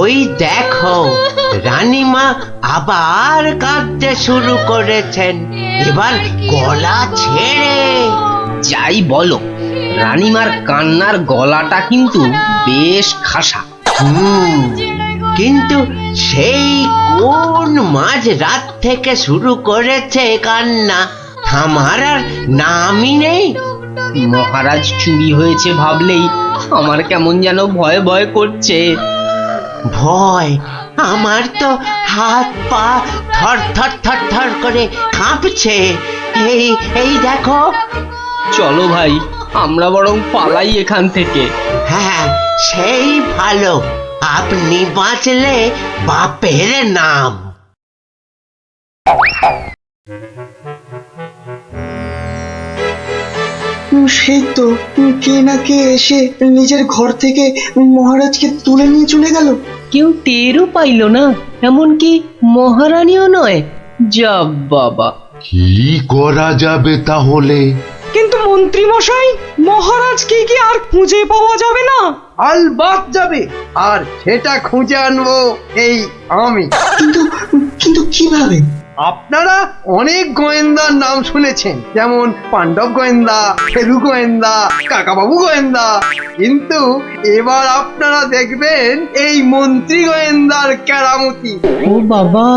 ওই দেখো, রানীমা আবার কাঁদতে শুরু করেছেন, এবার গলা ছেড়ে। যাই বলো, রানীমার কান্নার গলাটা কিন্তু বেশ খাসা। কিন্তু সেই কোন মাঝ রাত থেকে শুরু করেছে কান্না, থামার আর নামই নেই। মহারাজ চুরি হয়েছে ভাবলেই আমার কেমন যেন ভয় ভয় করছে। ভয়? আমার তো হাত পা থর থর থর থর করে কাঁপছে। এই এই দেখো। চলো ভাই, আমরা বরং পালাই এখান থেকে। হ্যাঁ, সেই ভালো, আপনি বাঁচলে বাপের নাম। সেই তো কে না কে এসে নিজের ঘর থেকে মহারাজকে তুলে নিয়ে চলে গেল। কেউ টেরও পাইল না, এমনকি মহারানীও নয়। যা বাবা, কি করা যাবে তাহলে? কিন্তু মন্ত্রী মশাই, মহারাজকে কি আর খুঁজে পাওয়া যাবে না? আলবাত যাবে, আর সেটা খুঁজে আনবো এই আমি। কিন্তু কিন্তু কিভাবে? আপনারা অনেক গোয়েন্দার নাম শুনেছেন, যেমন পাণ্ডব গোয়েন্দা, ফেলু গোয়েন্দা, কাকাবাবু গোয়েন্দা, কিন্তু এবার আপনারা দেখবেন এই মন্ত্রী গোয়েন্দার কেরামতি। ও বাবা,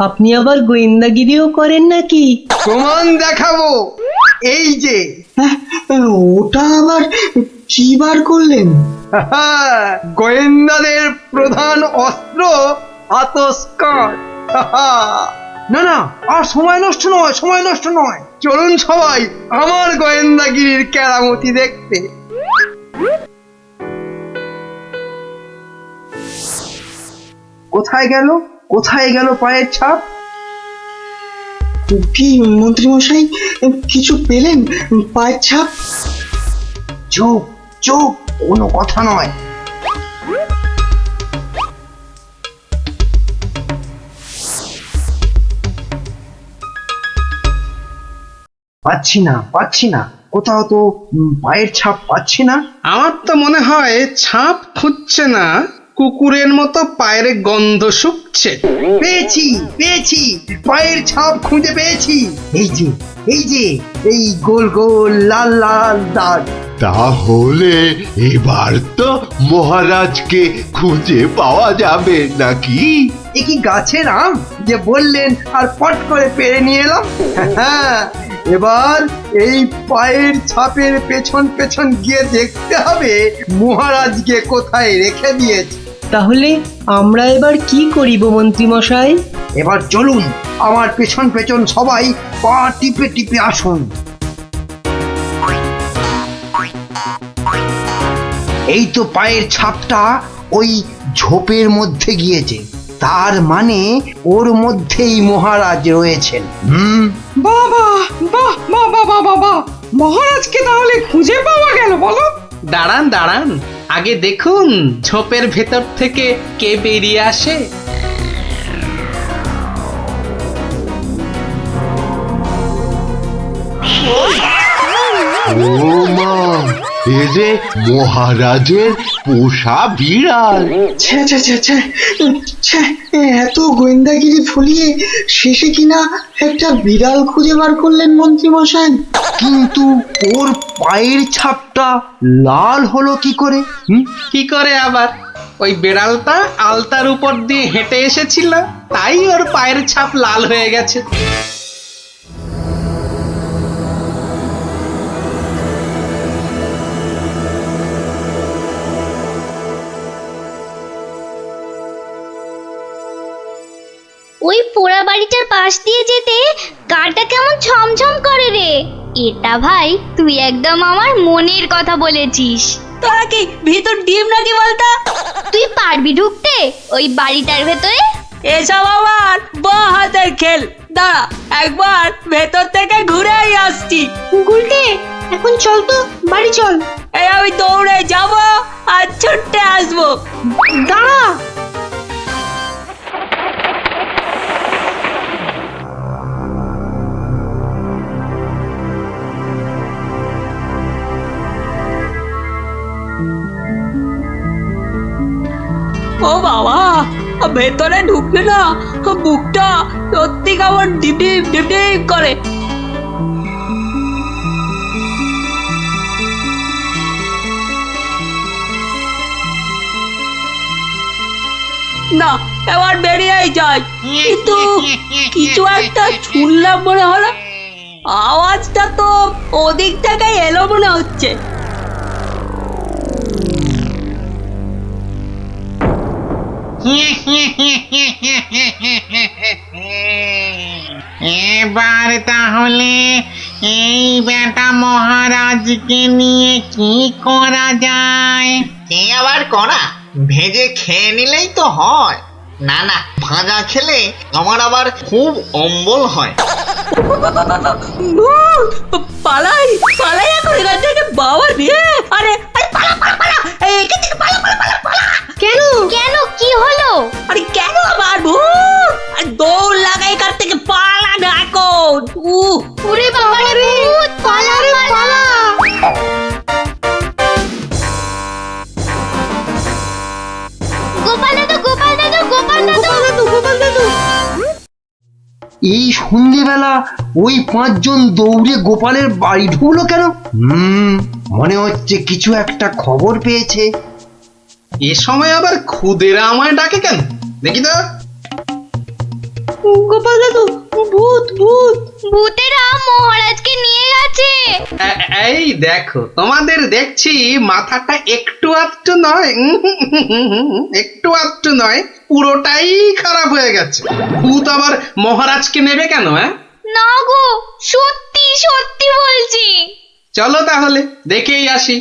আপনি আবার গোয়েন্দাগিরিও করেন নাকি? প্রমাণ দেখাবো, এই যে। হ্যাঁ, ওটা আবার কি বার করলেন? গোয়েন্দাদের প্রধান অস্ত্র আতস্কার। না না, আর সময় নষ্ট নয়, সময় নষ্ট নয়, চলুন সবাই আমার গোয়েন্দাগিরির কেরামতি দেখতে। কোথায় গেল, কোথায় গেল পায়ের ছাপ? কি মন্ত্রী মশাই, কিছু পেলেন পায়ের ছাপ? চুপ চুপ, কোনো কথা নয়। পাচ্ছি না, পাচ্ছি না, কোথাও তো পায়ের ছাপ পাচ্ছি না। আমার তো মনে হয় ছাপ খুঁজছে না, কুকুরের মতো পায়ের গন্ধ শুকছে। পেয়েছি পেয়েছি, পায়ের ছাপ খুঁজে পেয়েছি। এই যে, এই যে, এই গোল গোল লাল লাল দাগ। তাহলে এবার তো মহারাজকে খুঁজে পাওয়া যাবে নাকি? এ কি গাছের আম যে বললেন আর পট করে পেরে নিয়ে এলাম? হ্যাঁ, এবার এই পায়ের ছাপের পেছন পেছন গিয়ে দেখতে হবে মহারাজকে কোথায় রেখে দিয়েছে। তাহলে আমরা এবার কি করিব মন্ত্রী মশাই? এবার চলুন, আমার পেছন পেছন সবাই পা টিপে টিপে আসুন। এই তো পায়ের ছাপটা ওই ঝোপের মধ্যে গিয়েছে, তার মানে ওর মধ্যেই মহারাজ রয়েছেন। বাবা, বাহ, বাহ, বাহ, বাহ, বাহ, বাহ, মহারাজকে তাহলে খুঁজে পাওয়া গেল বলো? দাঁড়ান দাঁড়ান, আগে দেখুন ঝোপের ভেতর থেকে কে বেরিয়ে আসে। ও মা, এ যে মহারাজের পোষা বিড়াল। ছ্যা ছ্যা ছ্যা ছ্যা ছ্যা, এত গোয়েন্দাগিরি ফলিয়ে শেষে কিনা একটা বিড়াল খুঁজে বার করলেন মন্ত্রী মশাই। কিন্তু ওর পায়ের ছাপটা লাল হলো কি করে? কি করে আবার? ওই বেড়ালটা আলতার উপর দিয়ে হেঁটে এসেছিল, তাই ওর পায়ের ছাপ লাল হয়ে গেছে। ওই পোড়া বাড়িটার পাশ দিয়ে যেতে গাটা কেমন ছমছম করে রে। এটা ভাই তুই একদম আমার মনের কথা বলেছিস। তোরা কি ভিতর ডিম নাকি বলতো? তুই পারবি ঢুকতে ওই বাড়িটার ভেতরে? এসব আমার বাঁ হাতের খেল, দাঁড়া একবার ভেতর থেকে ঘুরেই আসছি। গুলটে, এখন চল তো বাড়ি চল। এই আমি দৌড়ে যাব আর ছুটে আসবো। দাঁড়া। ও বাবা, ভেতরে ঢুকলে না বুকটা সত্যি কেমন ডিপ ডিপ ডিপ ডিপ করে। না, এবার বেরিয়েই যাই। কিন্তু কিছু একটা শুনলাম মনে হলো, আওয়াজটা তো ওদিক থেকে এলো মনে হচ্ছে। এবার তাহলে এই বেটা মহারাজকে নিয়ে কি করা যায়? কি আবার করা, ভেজে খেয়ে নিলেই তো হয়। না না, ভাজা খেলে আমার আবার খুব অম্বল হয়। পালাই পালাই এখন এখান থেকে, বাবা রে। আরে আরে পালা পালা পালা, এখান থেকে পালা পালা পালা পালা। কেন কেন, কি হলো? আরে কেন আবার ভূত? আরে দৌড় লাগাই এখান থেকে, পালা না এখন। ওরে বাবা রে, ভূত, পালা রে পালা। গোপাল দাদু, গোপাল দাদু, গোপাল দাদু, গোপাল দাদু। এই সন্ধেবেলা ওই পাঁচজন দৌড়ে গোপালের বাড়ি ঢুকলো কেন? মনে হচ্ছে কিছু একটা খবর পেয়েছে। এ সময় আবার খুদেরা আমায় ডাকে কেন? দেখি তো। গোপাল দাদু, ভূত ভূত। ভূতেরা মহারাজকে নিয়ে গেছে। এই দেখো, তোমাদের দেখছি মাথাটা একটু আধটু নয়, একটু আধটু নয়, পুরোটাই খারাপ হয়ে গেছে। ভূত আবার মহারাজকে নেবে কেন? না গো, সত্যি সত্যি বলছি। চলো তাহলে দেখেই আসি।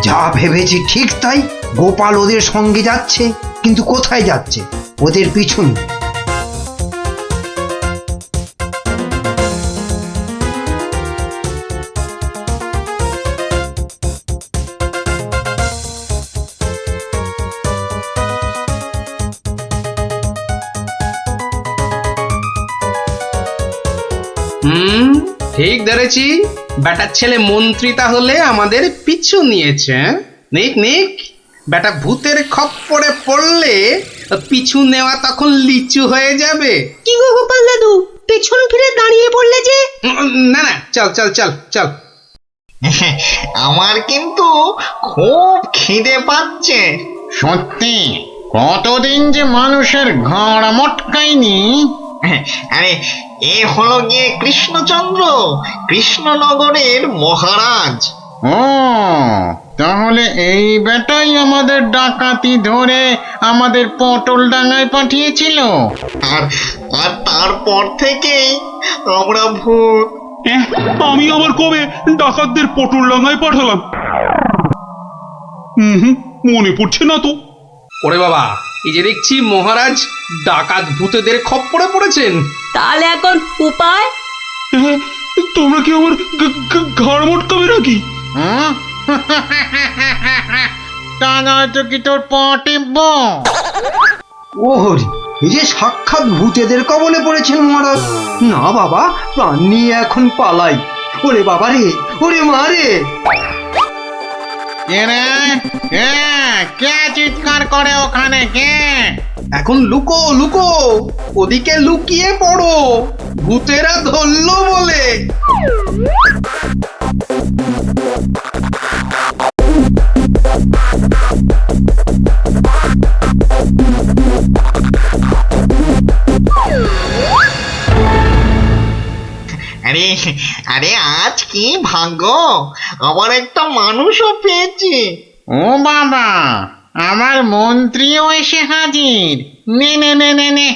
যা ভেবেছি ঠিক তাই, গোপাল ওদের সঙ্গে যাচ্ছে, কিন্তু কোথায় যাচ্ছে? ওদের পিছন। ঠিক ধরেছি, বেটার ছেলে মন্ত্রী তাহলে আমাদের পিছু নিয়েছে। নিক নিক, বেটা ভূতের খপ্পরে পড়লে পিছু নেওয়া তখন লিচু হয়ে যাবে। কি গো গোপাল দাদু, পেছন ফিরে দাঁড়িয়ে পড়লে যে? না না, চল চল চল চল। আমার কিন্তু খুব খিদে পাচ্ছে। সত্যি, কতদিন যে মানুষের ঘাড় মটকায়নি। আরে, এ হলো গিয়ে কৃষ্ণচন্দ্র, কৃষ্ণনগরের মহারাজ। ও, তাহলে এই বেটাই আমাদের ডাকাতি ধরে আমাদের পটল ডাঙায় পাঠিয়েছিল। আর আর তারপর থেকেই আমরা ভূত। আমি আবার কবে ডাকাতদের পটল ডাঙায় পাঠালাম? মনে পড়ছে না তো। ওরে বাবা, এই যে দেখছি মহারাজ ডাকাত ভূতেদের খপ্পরে পড়েছেন। তাহলে এখন উপায়? তোমরা কি আমার ঘাড় মটকাবে নাকি? তা নয়তো কি তোর পা টিপব? ও হরি, এই যে সাক্ষাৎ ভূতেদের কবলে পড়েছেন মহারাজ। না বাবা, প্রাণ নিয়ে এখন পালাই। ওরে বাবা রে, ওরে মা রে। কে চিৎকার করে ওখানে? কে? এখন লুকো লুকো, ওদিকে লুকিয়ে পড়ো, ভূতেরা ধরলো বলে। আরে আরে, আজ কি ভাগ্য, আমার একটা মানুষও পেয়েছি। ও বাবা, আমার মন্ত্রীও এসে হাজির। নে নে নে নে নে,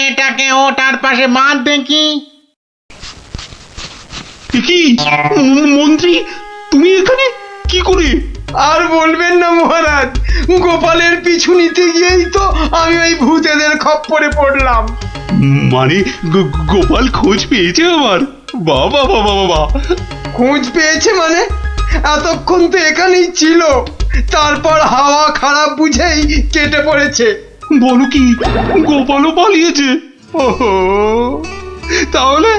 এটাকে ওটার পাশে বাঁধ দেখি। কি মন্ত্রী, তুমি এখানে কি করে? আর বলবেন না মহারাজ, গোপালের পিছু নিতে গিয়েই তো আমি ওই ভূতেদের খপ্পরে পড়লাম। মানে গোপাল খোঁজ পেয়েছে আমার? বাবা বাবা বাবা, খোঁজ পেয়েছে মানে? এতক্ষণ তো এখানেই ছিল, তারপর হাওয়া খারাপ বুঝেই কেটে পড়েছে। বলো কি, গোপালও পালিয়েছে? ওহো, তাহলে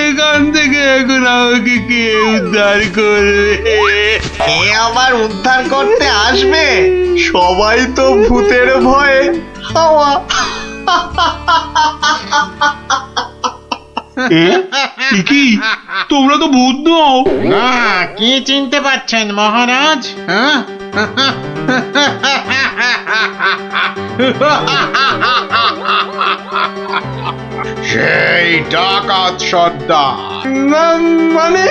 এখান থেকে এখন আমাকে কে উদ্ধার করবে? কে আবার উদ্ধার করতে আসবে? সবাই তো ভূতের ভয়ে হাওয়া। কি তোমরা তো ভূত নও? না, কি চিনতে পারছেন মহারাজ? হ্যাঁ? সেই ডাকাত সর্দার। মানে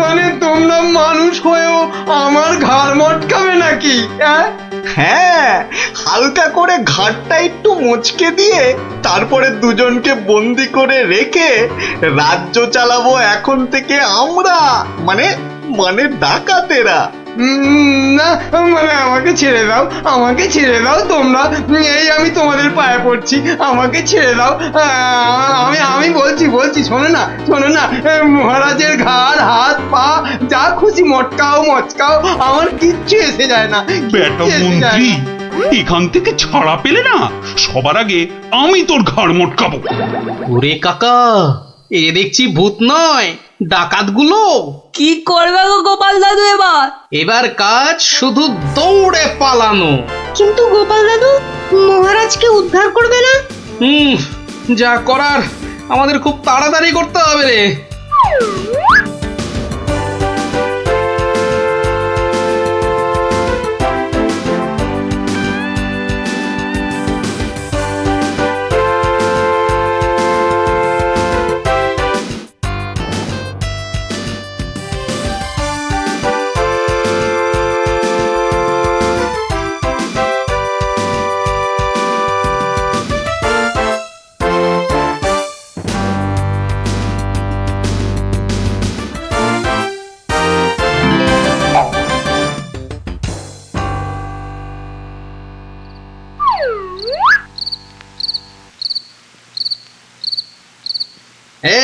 মানে তোমরা মানুষ হয়েও আমার ঘাড় মটকাবে নাকি? হ্যাঁ, হালকা করে ঘাটটা একটু মুচকে দিয়ে তারপরে দুজনকে বন্দি করে রেখে রাজ্য চালাবো এখন থেকে আমরা, মানে মানে ডাকাতেরা। না মানে আমাকে ছেড়ে দাও, আমাকে ছেড়ে দাও তোমরা, এই আমি তোমাদের পায়ে পড়ছি, আমাকে ছেড়ে দাও। আমি বলছি শোনো না, মহারাজের ঘাড় হাত পা যা খুশি মটকাও, আমার কিচ্ছু এসে যায় না। বেটা মন্ত্রী, এখান থেকে ছাড়া পেলে না সবার আগে আমি তোর ঘাড় মটকাবো। ওরে কাকা, এ দেখছি ভূত নয়, ডাকাতগুলো। কি করবে গো গোপাল দাদু এবার? এবার কাজ শুধু দৌড়ে পালানো। কিন্তু গোপাল দাদু, মহারাজকে উদ্ধার করবে না? যা করার আমাদের খুব তাড়াতাড়ি করতে হবে রে।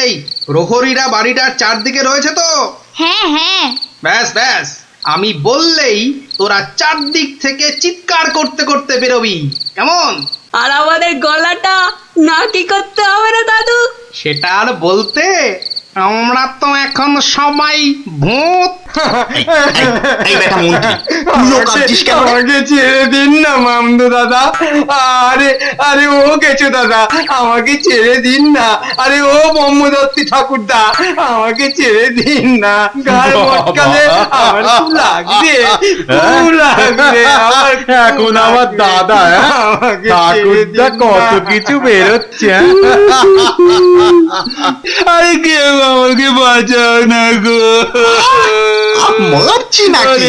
এই প্রহরীরা বাড়িটার চারদিকে রয়েছে তো? হ্যাঁ হ্যাঁ। ব্যাস, আমি বললেই তোরা চারদিক থেকে চিৎকার করতে করতে বেরোবি, কেমন? আর আমাদের গলাটা নাকি করতে হবে না দাদু? সেটা আর বলতে, আমরা তো এখন সবাই ভূত। এই বেটা মন্ত্রী, তুইও কাঁদছিস কেন? আমাকে ছেড়ে দিন না মামদু দাদা। আরে ও গেছো দাদা, আমাকে ছেড়ে দিন না। আরে ও ব্রহ্মদত্তি ঠাকুরদা, আমাকে ছেড়ে দিন না। গায়ে মটকালে আমার খুব লাগবে, এখন আমার দাদা ঠাকুরদা কত কিছু বেরোচ্ছে। আরে কেউ আমাকে বাঁচাও না গো। মারছি নাকি?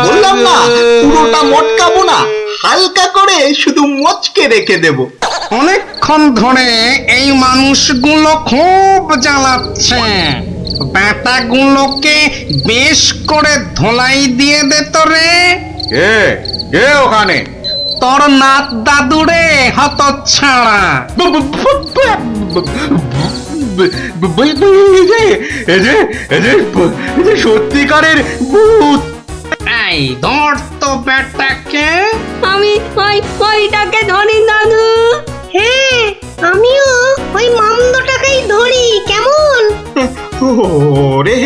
বললাম না পুরোটা মটকাবো না, হালকা করে শুধু মচকে রেখে দেব। অনেকক্ষণ ধরে এই মানুষগুলো খুব জ্বালাচ্ছে, ব্যাটাগুলোকে বেশ করে ধোলাই দিয়ে দে তো রে। কে ওখানে? তোর নাত দাদুরে হতচ্ছাড়া। সত্যিকারের ভূত। এই ধর তো ব্যাটাকে। আমি ওইটাকে ধরি দাদু। হ্যাঁ, আমিও ওই মামদটাকেই ধরি, কেমন? ওরে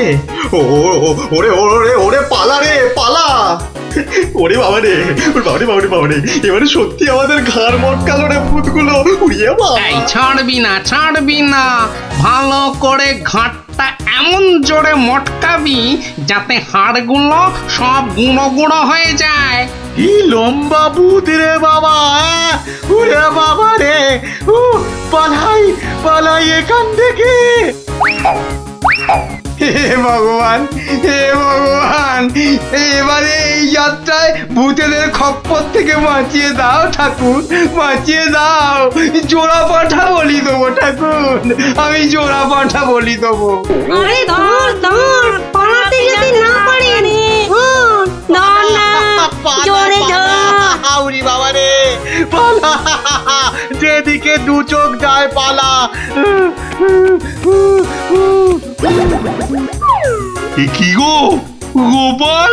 ওরে ওরে ওরে পালা রে পালা। ওরে বাবা রে, বাবা রে, এবারে সত্যি আমাদের ঘাড় মটকালো রে ভূতগুলো। উড়িয়ে বাবা, এই ছাড়বি না, ভালো করে ঘাটটা এমন জোরে মটকাবি যাতে হাড়গুলো সব গুঁড়ো গুঁড়ো হয়ে যায়। কি লম্বা ভূত রে বাবা! ওরে বাবা রে, পালাই এখান থেকে। হে ভগবান, এবারে এই যাত্রায় ভূতেদের খপ্পর থেকে বাঁচিয়ে দাও ঠাকুর, বাঁচিয়ে দাও। জোড়া পাঠা বলি দেবো ঠাকুর, আমি জোড়া পাঠা বলি দেবো। আরে ধর, পালাতে যদি না পারেন, ধর না, জোরে ধর। উরি বাবা রে, পালা, যেদিকে দু চোখ যায় পালা। এ কি গো গোপাল,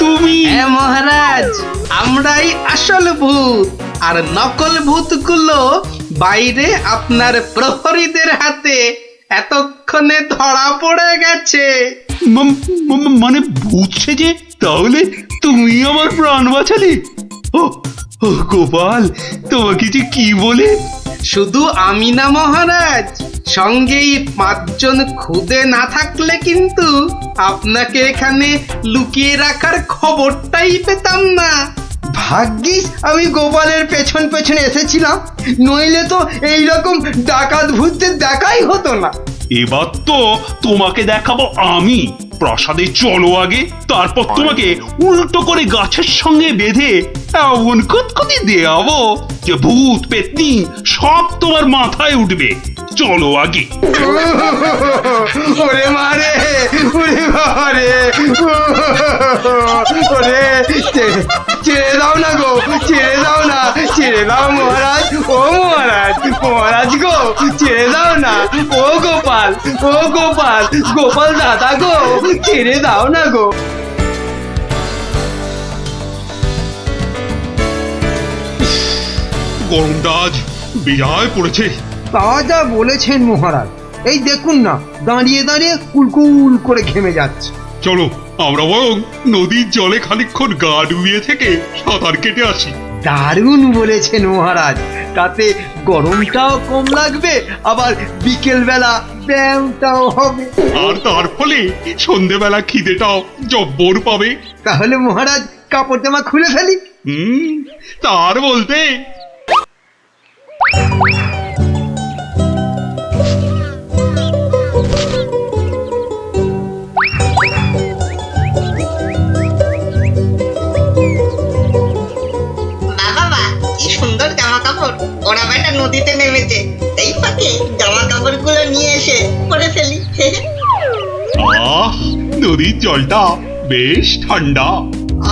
তুমি? হ্যাঁ মহারাজ, আমরাই আসল ভূত, আর নকল ভূতগুলো বাইরে আপনার প্রহরীদের হাতে এতক্ষণে ধরা পড়ে গেছে। মানে ভূত সেজে? তাহলে তুমি আমার প্রাণ বাঁচালে? ও ও গোপাল, তোমাকে যে কি বলে? শুধু আমি না মহারাজ, সঙ্গেই 5 জন খুদে না থাকলে কিন্তু আপনাকে এখানে লুকিয়ে রাখার খবরটাই পেতাম না। ভাগ্যিস আমি গোপালের পেছন পেছনে এসেছিলাম, নইলে তো এইরকম ডাকাত ভূতদের দেখাই হতো না। এবার তো তোমাকে দেখাবো আমি। প্রাসাদে চলো আগে, তারপর তোমাকে উল্টো করে গাছের সঙ্গে বেঁধে এমন কুতকুতি দেওয়াবো যে ভূত পেতনি সব তোমার মাথায় উঠবে। চলো আগে। ওরে মারে, ওরে বাবারে, ওরে ছেড়ে দাও না গো, ছেড়ে দাও না, ছেড়ে দাও মহারাজ, ও মহারাজ, মহারাজ গো, ছেড়ে দাও না, ও গোপাল, ও গোপাল, গোপাল দাদা গো, ছেড়ে দাও না গো। গরমটা আজ বেজায় পড়েছে। তা যা বলেছেন মহারাজ, এই দেখুন না, দাঁড়িয়ে দাঁড়িয়ে কুলকুল করে ঘেমে যাচ্ছে। চলো আমরা বরং নদীর জলে খানিকক্ষণ গা ডুবিয়ে থেকে সাঁতার কেটে আসি। দারুণ বলেছেন মহারাজ, তাতে গরমটাও কম লাগবে, আবার বিকেল বেলা ব্যায়ামটাও হবে, আর তার ফলে সন্ধেবেলা খিদেটাও জব্বর পাবে। তাহলে মহারাজ কাপড় জামা খুলে ফেলি। তার বলতে বাবা, কি সুন্দর জামা কাপড়! ওরা বেটা নদীতে নেমেছে, এই ফাঁকে জামা কাপড় গুলো নিয়ে এসে পরে ফেলি। আহ, নদীর জলটা বেশ ঠান্ডা।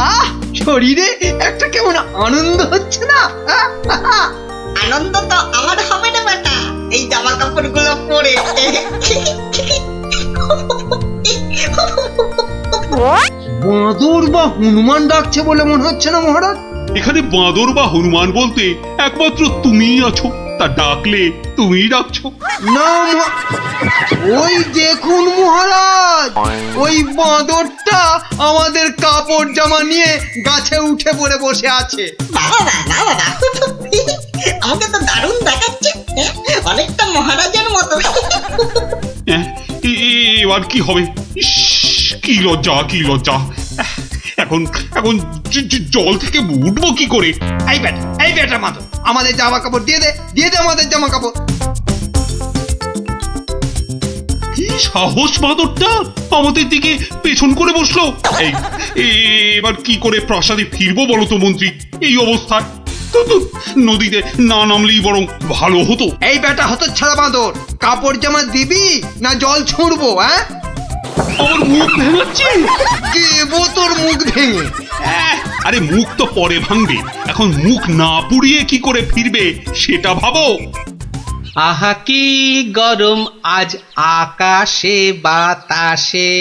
আহ, শরীরে একটা কেমন আনন্দ হচ্ছে না? আনন্দ তো আমার হবে না বেটা, এই জামা কাপড় গুলো পরে। বাঁদর বা হনুমান ডাকছে বলে মনে হচ্ছে না মহারাজ? এখানে বাঁদর বা হনুমান বলতে একমাত্র তুমিই আছো, তা ডাকলে তুমিই ডাকছো। না ওই দেখুন মহারাজ, ওই বাঁদরটা আমাদের কাপড় জামা নিয়ে গাছে উঠে পড়ে বসে আছে। আমাকে তো দারুণ দেখাচ্ছে, অনেকটা মহারাজের মতো। এবার কি হবে? ইস, কি লজ্জা, কি লজ্জা! এখন এখন জল থেকে উঠবো কি করে? এই বেটা মাতো, আমাদের জামা কাপড় দিয়ে দে, দিয়ে দে আমাদের জামা কাপড়। কি সাহস বাঁদরটা আমাদের দিকে পেছন করে বসলো! এবার কি করে প্রাসাদে ফিরবো বলো তো মন্ত্রী, এই অবস্থায়? নদীতে না নামলেই বরং ভালো হতো। এই বেটা হতচ্ছাড়া বাঁদর, কাপড় জামা দিবি না জল ছুঁড়বো? হ্যাঁ, আমার মুখ ভেঙাচ্ছে। দেবো তোর মুখ ভেঙে। আরে মুখ তো পরে ভাঙবে, এখন মুখ না পুড়িয়ে কি করে ফিরবে সেটা ভাবো। আহা কি গরম আজ আকাশে বাতাসে,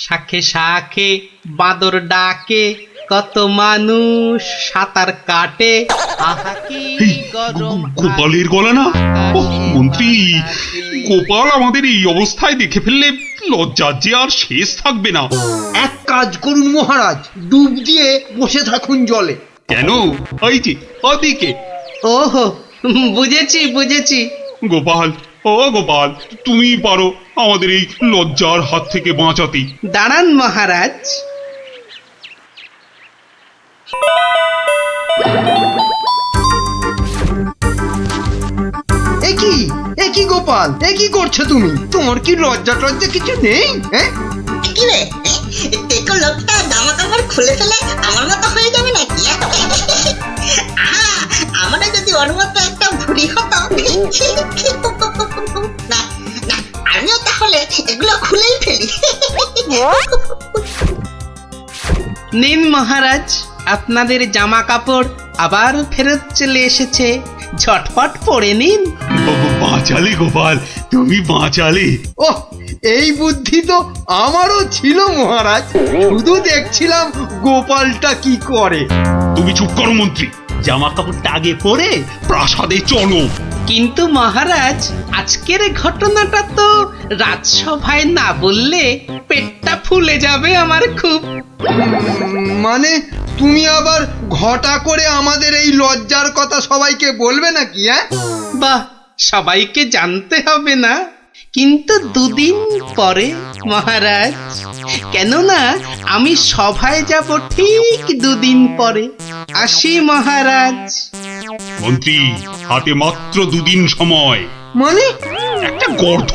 শাখে শাখে বাদর ডাকে, কত মানুষ সাঁতার কাটে। আহা কি গরম। গোপালের গলা না? মন্ত্রী, গোপাল আমাদের এই অবস্থায় দেখে ফেললে লজ্জার যে আর শেষ থাকবে না। এক কাজ করুন মহারাজ, ডুব দিয়ে বসে থাকুন জলে। কেন? ওই যে ওদিকে। ওহো, বুঝেছি বুঝেছি। গোপাল, ও গোপাল, তুমি পারো আমাদের এই লজ্জার হাত থেকে বাঁচাতে। দাঁড়ান মহারাজ। একই গোপাল, একই করছো তুমি? তোমার কি লজ্জা টজ্জা কিছু নেই? হ্যাঁ, কি রে, দেখো লোকটা জামা কাপড় খুলে ফেলে আমার মতো হয়ে যাবে নাকি? আমরা যদি ওর মতো একটা ভুড়ি হতাম। না না, আমিও তাহলে এগুলো খুলেই ফেলি। নিন মহারাজ, আপনাদের জামা কাপড় আবার ফেরত চলে এসেছে, ঝটপট পরে নিন। বাঁচালে গোপাল, তুমি বাঁচালে। ওহ, এই বুদ্ধি তো আমারও ছিল মহারাজ, শুধু দেখছিলাম গোপালটা কি করে। তুমি চুপ করো মন্ত্রী, জামা কাপড়টা আগে পরে প্রাসাদে চলো। কিন্তু মহারাজ, আজকের ঘটনাটা তো রাজসভায় না বললে পেটটা ফুলে যাবে আমার খুব। মানে তুমি আবার ঘটা করে আমাদের এই লজ্জার কথা সবাইকে বলবে নাকি? হ্যাঁ, বাহ, সবাইকে জানতে হবে না, কিন্তু দুদিন পরে মহারাজ। কেননা আমি সভায় যাব ঠিক দুদিন পরে। আসি মহারাজ। মন্ত্রী, হাতে মাত্র 2 দিন সময়। মানে একটা গর্ধ!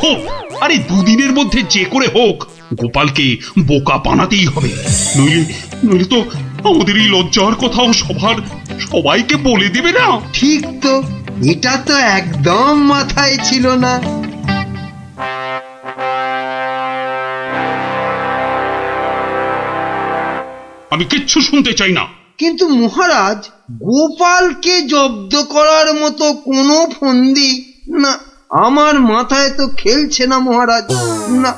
আরে 2 দিনের মধ্যে যে করে হোক গোপালকে বোকা বানাতেই হবে, নইলে তো আমাদের এই লজ্জার কথাও সবাইকে বলে দেবে না। ঠিক তো, এটা তো একদম মাথায় ছিল না। আমি কিচ্ছু শুনতে চাই না। কিন্তু মহারাজ, গোপালকে জব্দ করার মতো কোনো ফন্দি না, আমার মাথায় তো খেলছে না মহারাজ। না,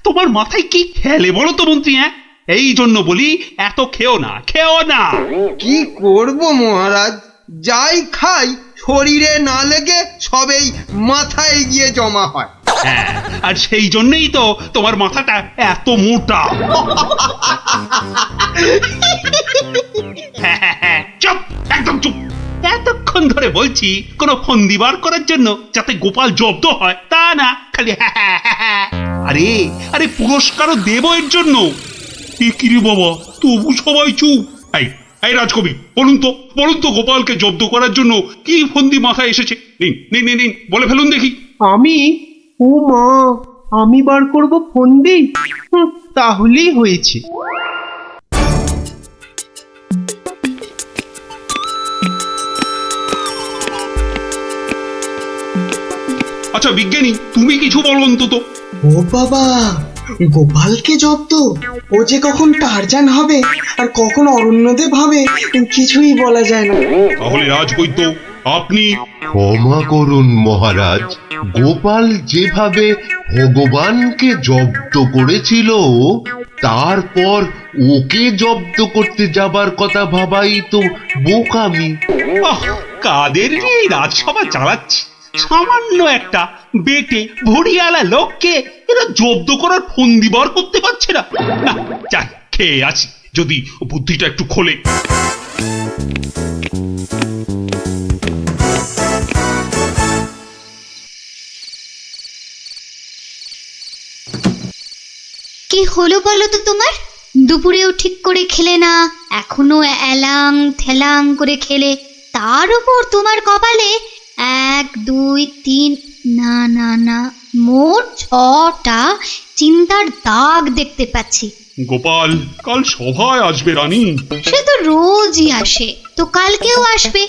তোমার মাথায় কি খেলে বলো তো মন্ত্রী? হ্যাঁ, এই জন্য বলি এত খেও না। কি করব মহারাজ, যাই খাই শরীরে না লেগে সবেই মাথায় গিয়ে জমা হয়। হ্যাঁ, আর সেই জন্যই তো তোমার মাথাটা এত মোটা। চুপ, একদম চুপ। এতক্ষণ ধরে বলছি কোনো ফন্দি বার করার জন্য যাতে গোপাল জব্দ হয়, তা না খালি আরে পুরস্কারও দেব এর জন্য। কি রে বাবা, তবু সবাই চুপ। এই রাজকবি, বলুন তো গোপালকে জব্দ করার জন্য কি ফন্দি মাথায় এসেছে? নিন বলে ফেলুন দেখি। ও মা, আমি বার করব ফন্দি? তাহলেই হয়েছে। আচ্ছা বিজ্ঞানী, তুমি কিছু বলো অন্তত। ও বাবা, গোপালকে জব্দ? ও যে কখন টারজান হবে আর কখন অরণ্যদেব হবে কিছুই বলা যায় না। তাহলে রাজবৈদ্য, আপনি। ক্ষমা করুন মহারাজ, গোপাল যেভাবে ভগবানকে জব্দ করেছিল তারপর ওকে জব্দ করতে যাবার কথা ভাবাই তো বোকামি। কাদের নিয়ে রাজসভা চালাচ্ছি? সামান্য একটা বেটে ভড়িয়ালা লোককে এরা জব্দ করার ফন্দি বার করতে পারছে না। যাই, খেয়ে আছি, যদি বুদ্ধিটা একটু খোলে। কি হলো বলো তো তোমার? দুপুরেও ঠিক করে খেলে না, এখনো এলাং থেলাং করে খেলে, তার উপর তোমার কপালে 1 2 3 না মোট 6টা চিন্তার দাগ দেখতে পাচ্ছি। গোপাল কাল সভায় আসবে রানী। সে তো রোজই আসে, তো কালকেও আসবে।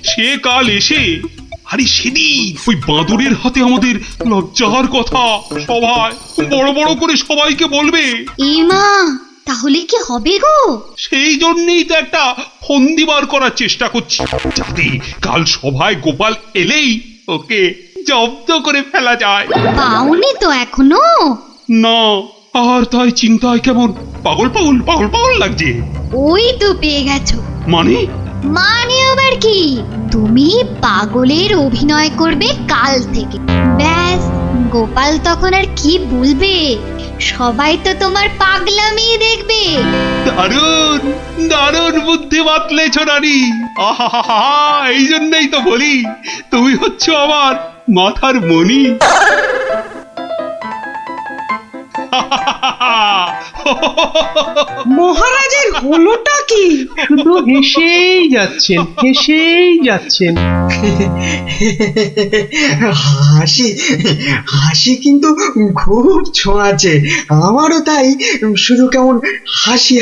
সে কাল এসে, আরে সেদিন ওই বাঁদরের হাতে আমাদের লজ্জার কথা সভায় বড় করে সবাইকে বলবে। ইমা, তাহলে কি হবে গো? সেই জন্যই তো একটা ফন্দি বার করার চেষ্টা করছি, যাতে কাল সভায় গোপাল এলেই ওকে জব্দ করে ফেলা যায়। পাওনি তো এখনো? না, আর তাই চিন্তায় কেমন পাগল লাগছে। ওই তো পেয়ে গেছো। মানে আবার কি? তুমি পাগলের অভিনয় করবে কাল থেকে। ব্যাস, গোপাল তখন আর কি বলবে, সবাই তো তোমার পাগলামি দেখবে। দারুণ বুদ্ধি বাতলেছ রানী। আহা, এই জন্যই তো বলি তুমি হচ্ছ আমার মাথার মণি। মহারাজের হলোটা কি? শুধু হেসেই যাচ্ছেন। হাসি কিন্তু খুব ছোঁয়াছে, আমারও তাই শুধু কেমন হাসি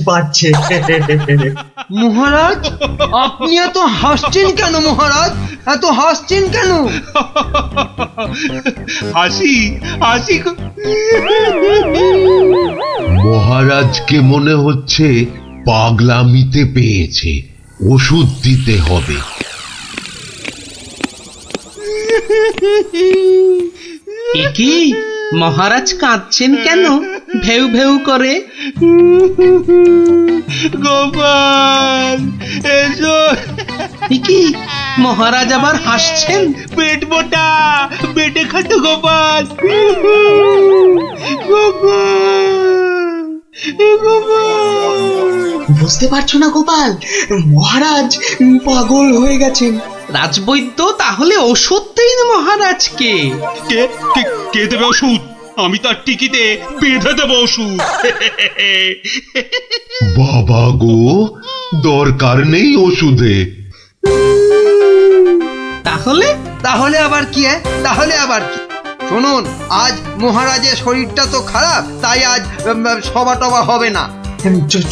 পাচ্ছে। মহারাজ, আপনি এত হাসছেন কেন? মহারাজ, এত হাসছেন কেন? হাসি মহারাজকে মনে হচ্ছে পাগলামিতে পেয়েছে, ওষুধ দিতে হবে। কি মহারাজ কাঁদছেন কেন ভেউ ভেউ করে? গোপাল এসো। কি মহারাজ আবার হাসছেন? পেট মোটা পেটে খাটো গোপাল। গোপাল গোপাল বুঝতে পারছো না গোপাল, মহারাজ পাগল হয়ে গেছেন। রাজবৈদ্য তাহলে ওষুধ দিন মহারাজকে। কে কে কে দেবে ওষুধ? আমি তার টিকিতে বেঁধে দেবো ওষুধ। বাবা গো, দরকার নেই ওষুধে। তাহলে তাহলে আবার কি? তাহলে আবার কি? শুনুন, আজ মহারাজের শরীরটা তো খারাপ, তাই আজ সভা টভা হবে না।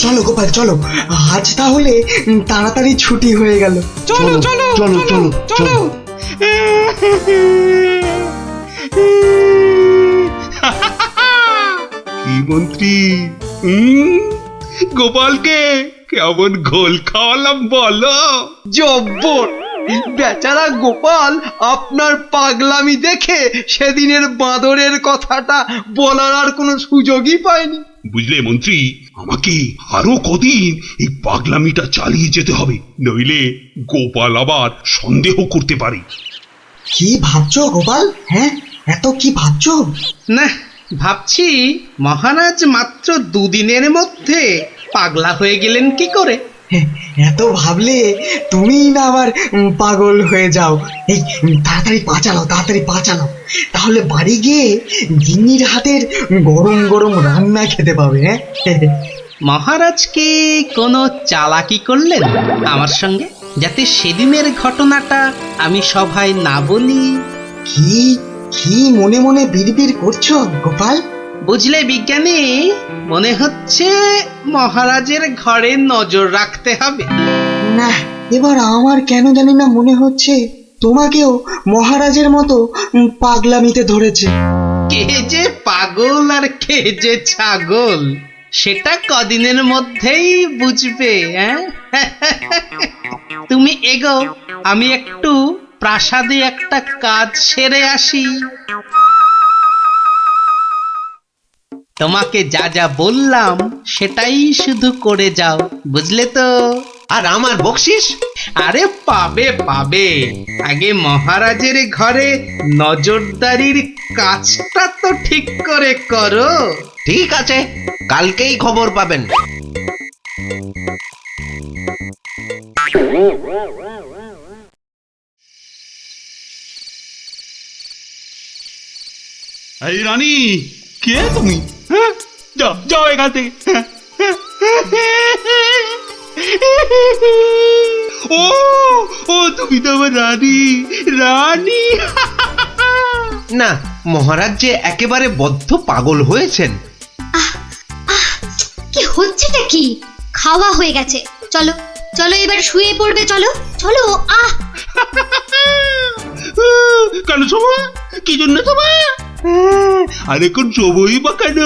চলো গোপাল চলো, আজ তাহলে তাড়াতাড়ি ছুটি হয়ে গেল। চলো চলো চলো চলো চলো। কি মন্ত্রী, গোপালকে কেমন ঘোল খাওয়ালাম বলো? জব্বর! বেচারা গোপাল আপনার পাগলামি দেখে সেদিনের বাঁদরের কথাটা বলার আর কোনো সুযোগই পায়নি। বুঝলে মন্ত্রী, আমাকে আরো কদিন এই পাগলামিটা চালিয়ে যেতে হবে, নইলে গোপাল আবার সন্দেহ করতে পারে। কি ভাবছো গোপাল? হ্যাঁ, এত কি ভাবছো? না, ভাবছি মহারাজ মাত্র দুদিনের মধ্যে পাগলা হয়ে গেলেন কি করে? এত ভাবলে তুমি না আবার পাগল হয়ে যাও। এই তাড়াতাড়ি পা চালাও, তাহলে বাড়ি গিয়ে গিন্নির হাতের গরম গরম রান্না খেতে পাবে। হ্যাঁ, মহারাজ কি কোনো চালাকি করলেন আমার সঙ্গে, যাতে সেদিনের ঘটনাটা আমি সভায় না বলি? কি কি মনে মনে বিড়বিড় করছো গোপাল? বুঝলে বিজ্ঞানী, মনে হচ্ছে মহারাজের ঘরে নজর রাখতে হবে। না, এবার আমার কেন জানি না মনে হচ্ছে তোমাকেও মহারাজের মতো পাগলামিতে ধরেছে। কে যে পাগল আর কে যে ছাগল, সেটা কদিনের মধ্যেই বুঝবে। তুমি এগো, আমি একটু প্রাসাদে একটা কাজ সেরে আসি। তোমাকে যা যা বললাম সেটাই শুধু করে যাও, বুঝলে তো? আর আমার বকশিস? আরে পাবে পাবে, আগে মহারাজের ঘরে নজরদারির কাজটা তো ঠিক করে করো। ঠিক আছে, কালকেই খবর পাবেন। এই রানী, কে তুমি? হ্যাঁ, যাও যাও এখান থেকে। ও ও তুমি তো আমার রানী। রানী না, মহারাজ যে একেবারে বদ্ধ পাগল হয়েছেন। কি হচ্ছেটা কি? খাওয়া হয়ে গেছে, চলো চলো এবার শুয়ে পড়বে, চলো চলো। কেন সময়? কি জন্য সময়? আরে কোন সময় বা কেন?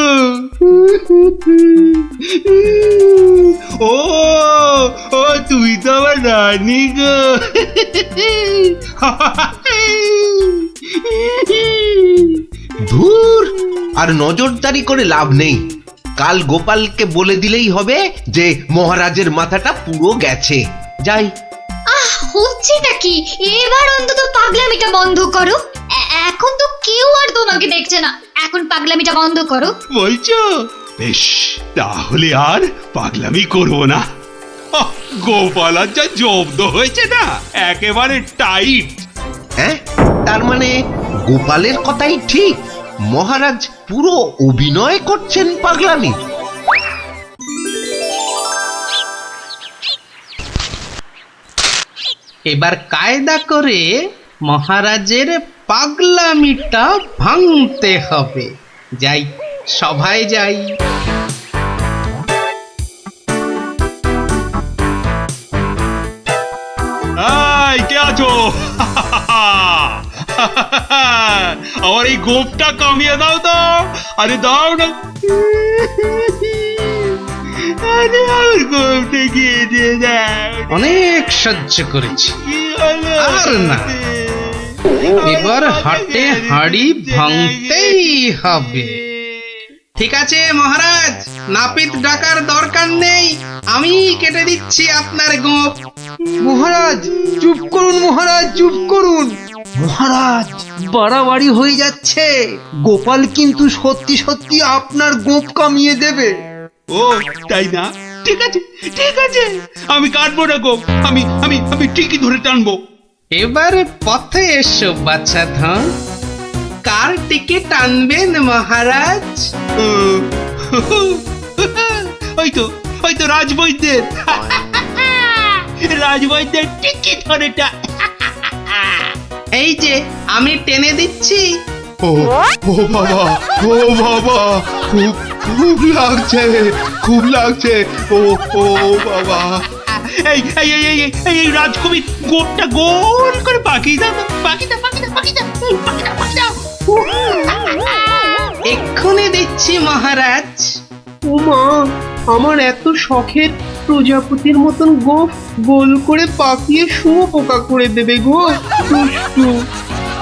ও ও তুমি তো আমার রানী গো। ধুর, আর নজরদারি করে লাভ নেই। কাল গোপালকে বলে দিলেই হবে যে মহারাজের মাথাটা পুরো গেছে। যাই। হচ্ছেটা কি? এবার অন্তত পাগলামিটা বন্ধ করো। এখন তো কেউ আর তোমাকে দেখছে না, এখন পাগলামিটা বন্ধ করো। বলছো? বেশ, তাহলে আর পাগলামি করবো না। গোপাল আর যা জব্দ হয়েছে না, একেবারে টাইট। হ্যাঁ, তার মানে গোপালের কথাই ঠিক, মহারাজ পুরো অভিনয় করছেন পাগলামি। এবার কায়দা করে মহারাজের পাগলামিটা ভাঙতে হবে। যাই, সভায় যাই। এই, কে আছো? আমার এই গোপটা কামিয়ে দাও তো। আরে দাও না। আরে আমার গোপটা গিয়ে দিয়ে দাও। অনেক সহ্য করেছি, আর না। এবার হাটে হাড়ি ভাঙতেই হবে। ঠিক আছে মহারাজ, নাপিত ডাকার দরকার নেই, আমি কেটে দিচ্ছি আপনার গোঁফ। মহারাজ চুপ করুন, মহারাজ চুপ করুন। মহারাজ বাড়াবাড়ি হয়ে যাচ্ছে, গোপাল কিন্তু সত্যি সত্যি আপনার গোঁফ কামিয়ে দেবে। ও তাই না? ঠিক আছে ঠিক আছে, আমি কাটবো না গো, আমি আমি আমি ঠিকই ধরে টানবো। এবারে পথে এসো বাচ্চা ধন, কার টিকিট টানবেন মহারাজ? ওই তো রাজবৈদ্যের রাজবৈদ্যের টিকিট ধরেটা। এই যে আমি টেনে দিচ্ছি। ও ও বাবা, ও বাবা, খুব খুব লাগছে, খুব লাগছে। ও ও বাবা। এই এই এই এই এই রাজকবি গোপটা গোল করে পাকিয়ে দাও, পাকিয়ে দাও, পাকিয়ে দাও, পাকিয়ে দাও, পাকিয়ে দাও, পাকিয়ে দাও। এক্ষুনি দিচ্ছি মহারাজ। উমা, আমার এত শখের প্রজাপতির মতন গোফ গোল করে পাকিয়ে শুয়োপোকা করে দেবে গো দুষ্টু।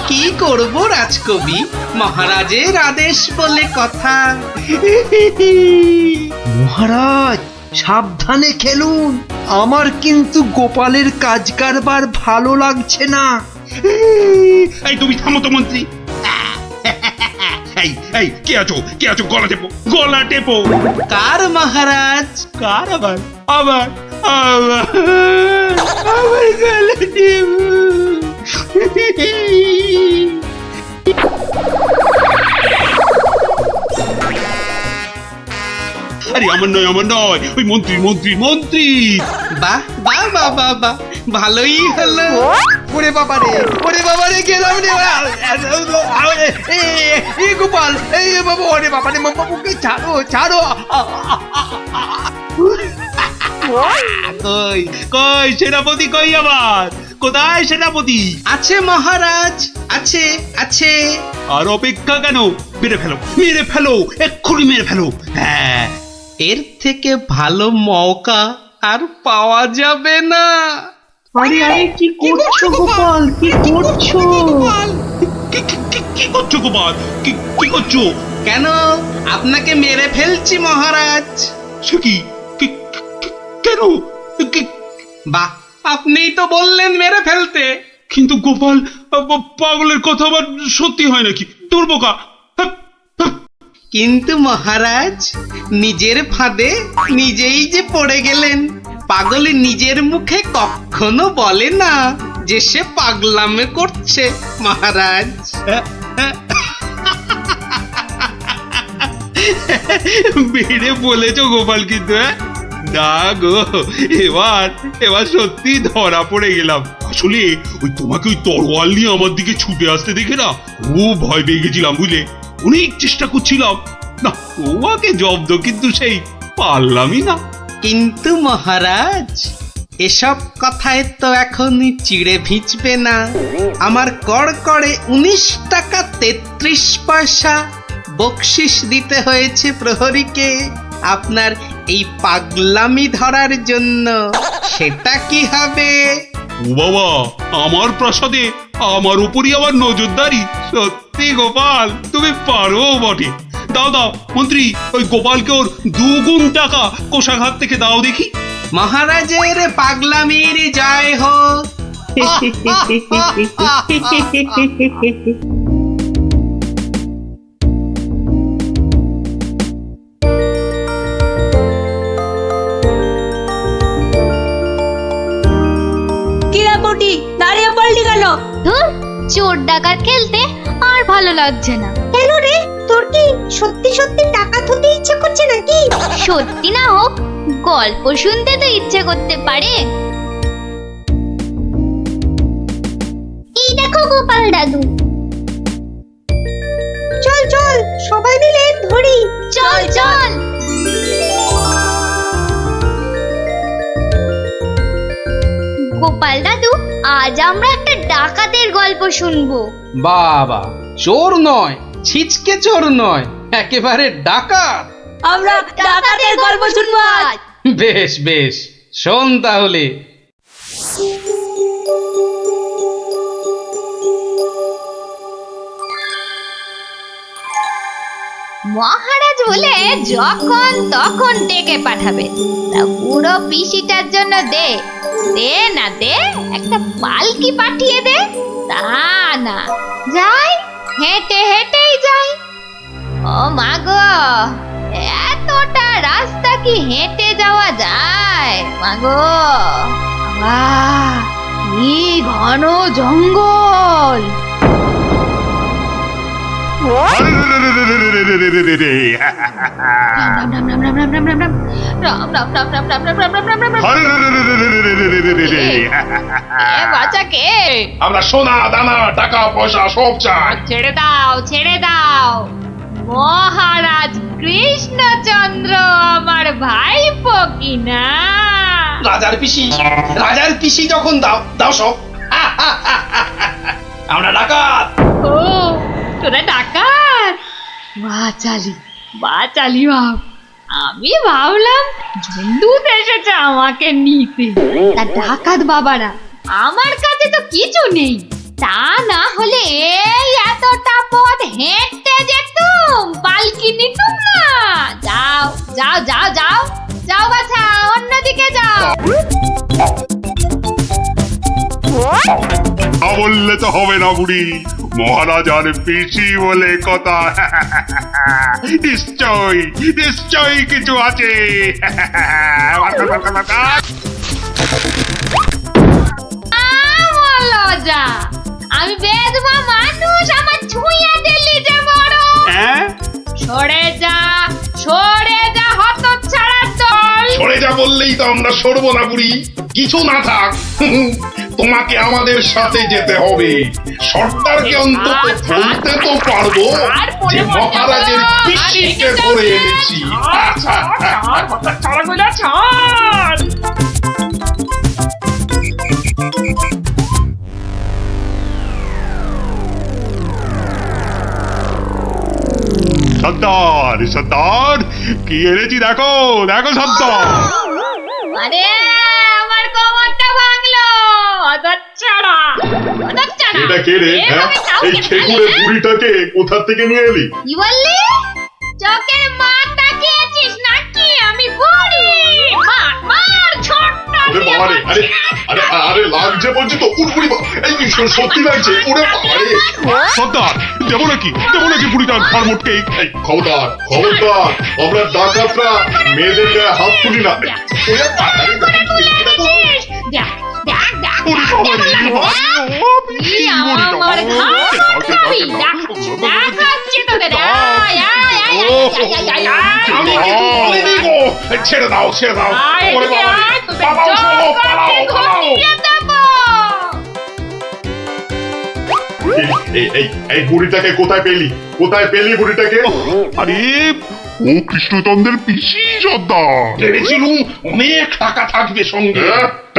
কি করব রাজকবি, মহারাজের আদেশ বলে কথা। মহারাজ সাবধানে খেলুন, আমার কিন্তু গোপালের কাজ কারবার ভালো লাগছে না। এই তুমি থামো তো মন্ত্রী। এই এই কে আছো, কে আছো? গলা টেপো, গলা টেপো। কার মহারাজ? কার? আবার আবার আবার আবার গলা টেপো। আরে আমার নয়, আমার নয়, ওই মন্ত্রী মন্ত্রী মন্ত্রী। বাহ বাহ বাহ বাহ বাহ, ভালোই হলো। ওরে বাবা রে, ওরে বাবা রে, গেলাম রে। এই গোপাল, এই বাবা, ওরে বাবা রে, বাবুকে ছাড়ো ছাড়ো। কই কই সেনাপতি, কই আবার? কোথায় সেনাপতি? আছে মহারাজ, আছে আছে। আর অপেক্ষা কেন? মেরে ফেলো, মেরে ফেলো, এক্ষুনি মেরে ফেলো। হ্যাঁ, এর থেকে ভালো মৌকা আর পাওয়া যাবে না। আরে আরে, কি করছো গোপাল, কি করছো? কি করছো গোপাল, কি করছো? কেন, আপনাকে মেরে ফেলছি মহারাজ। সে কি? কেন? বাহ, আপনিই তো বললেন মেরে ফেলতে। কিন্তু গোপাল, পাগলের কথা আবার সত্যি হয় নাকি? তোর বোকা। কিন্তু মহারাজ, নিজের ফাঁদে নিজেই যে পড়ে গেলেন। পাগল নিজের মুখে কখনো বলে না যে সে পাগলামে করছে মহারাজ। বেড়ে বলেছো গোপাল, কিন্তু না গো, এবার এবার সত্যি ধরা পড়ে গেলাম। আসলে ওই তোমাকে ওই তরোয়াল নিয়ে আমার দিকে ছুটে আসতে দেখে না খুব ভয় পেয়ে গেছিলাম, বুঝলে? অনেক চেষ্টা করছিলাম না তোমাকে জব্দ, কিন্তু সেই পারলামই না। কিন্তু মহারাজ, এসব কথায় তো এখন চিড়ে ভিজবে না। আমার কড়কড়ে 19 টাকা 33 পয়সা বকশিস দিতে হয়েছে প্রহরীকে আপনার এই পাগলামি ধরার জন্য। সেটা কি হবে? ও বাবা, আমার প্রাসাদে আমার উপরই আবার নজরদারি। সত্যি গোপাল, তুমি পারো বটে। দাও দাও মন্ত্রী, ওই গোপালকে ওর 2 গুণ টাকা কোষাঘাত থেকে দাও দেখি। মহারাজের পাগলামির জয় হোক। কিরাপটি দাঁড়িয়ে পড়লি কেন? ধুর, চোর ডাকাত খেলতে আর ভালো লাগছে না। কেন রে, তোর কি সত্যি সত্যি টাকা তুলতে ইচ্ছে করছে নাকি? সত্যি না হোক, গল্প শুনতে তো ইচ্ছে করতে পারে। এই দেখো গোপাল দাদু। চল চল, সবাই মিলে ধরি। চল চল। গোপাল দাদু, আজ আমরা একটা ডাকাতের গল্প শুনবো। বাবা, চোর নয়, ছিচকে চোর নয়, একেবারে ডাকাত। আমরা ডাকাতের গল্প শুনবো আজ। বেশ বেশ, শোন তাহলে। মহারাজ বলে যখন তখন ডেকে পাঠাবে। তা বুড়ো পিসিটার জন্য দে দে না দে, একটা পালকি পাঠিয়ে দে। তা না, যাই হেঁটে হেঁটেই যাই। ও মা গো, এতটা রাস্তা কি হেঁটে যাওয়া যায় মা গো? বাবা, কি ঘন জঙ্গল! আমরা সোনা দানা টাকা পয়সা সব চাই। ছেড়ে দাও ছেড়ে দাও, মহারাজ কৃষ্ণচন্দ্র আমার ভাইপো কিনা। রাজার পিসি যখন দাও দাও সব। আমরা ডাকাত। ও, তোরা ডাকাত? বাচালি বাচালি ভাব। আমি ভাবলাম ঝন্ডুত এসেছে আমাকে নিতে। তা ডাকাত বাবারা, আমার কাছে তো কিছু নেই। তা না হলে এই এতটা পথ হেঁটে যেতুম, পালকি নিতুম না। যাও যাও যাও যাও যাও বাছা, অন্যদিকে যাও। বললে তো হবে না বুড়ি, মহারাজ আর পিসি বলে কথা। নিশ্চয় নিশ্চয়ই কিছু আছে। লজা, আমি বেদমা মানুষ, আমার ছুঁয়ে দিলি যে বড়। সরে যা হতচ্ছাড়া দল। সরে যা বললেই তো আমরা সরবো না বুড়ি। কিছু না থাক, তোমাকে আমাদের সাথে যেতে হবে। সর্দারকে অন্তত বলতে তো পারবো যে মহারাজের পিসিকে ধরে এনেছি। সর্দার সর্দার, কি এনেছি দেখো দেখো সর্দার। আরে আমার কোমরটা ভাঙলো, হতচ্ছাড়া হতচ্ছাড়া। এটা কে রে? এই খেকুড়ে বুড়িটাকে কোথা থেকে নিয়ে এলি? কি বললি? চোখের মাথা খেয়েছিস নাকি? আমি বুড়ি? মার মার, ছোট্ট। আরে বাবা রে, আরে আরে আরে লাগছে বলছি তো। উড়বুড়ি, এই সত্যি লাগছে। ওরে বাবা রে। সর্দার, দেবো নাকি বুড়িটার ঘর মোটকে? খবরদার খবরদার, আমরা ডাকাতরা মেয়েদের গায়ে হাত তুলি না। ওরে বাবা রে, ছেড়ে দাও ছেড়ে দাও। এই বুড়িটাকে কোথায় পেলি বুড়িটাকে? আরে ও কৃষ্ণচন্দ্রের পিসি সর্দার। ভেবেছিলুম অনেক টাকা থাকবে সঙ্গে।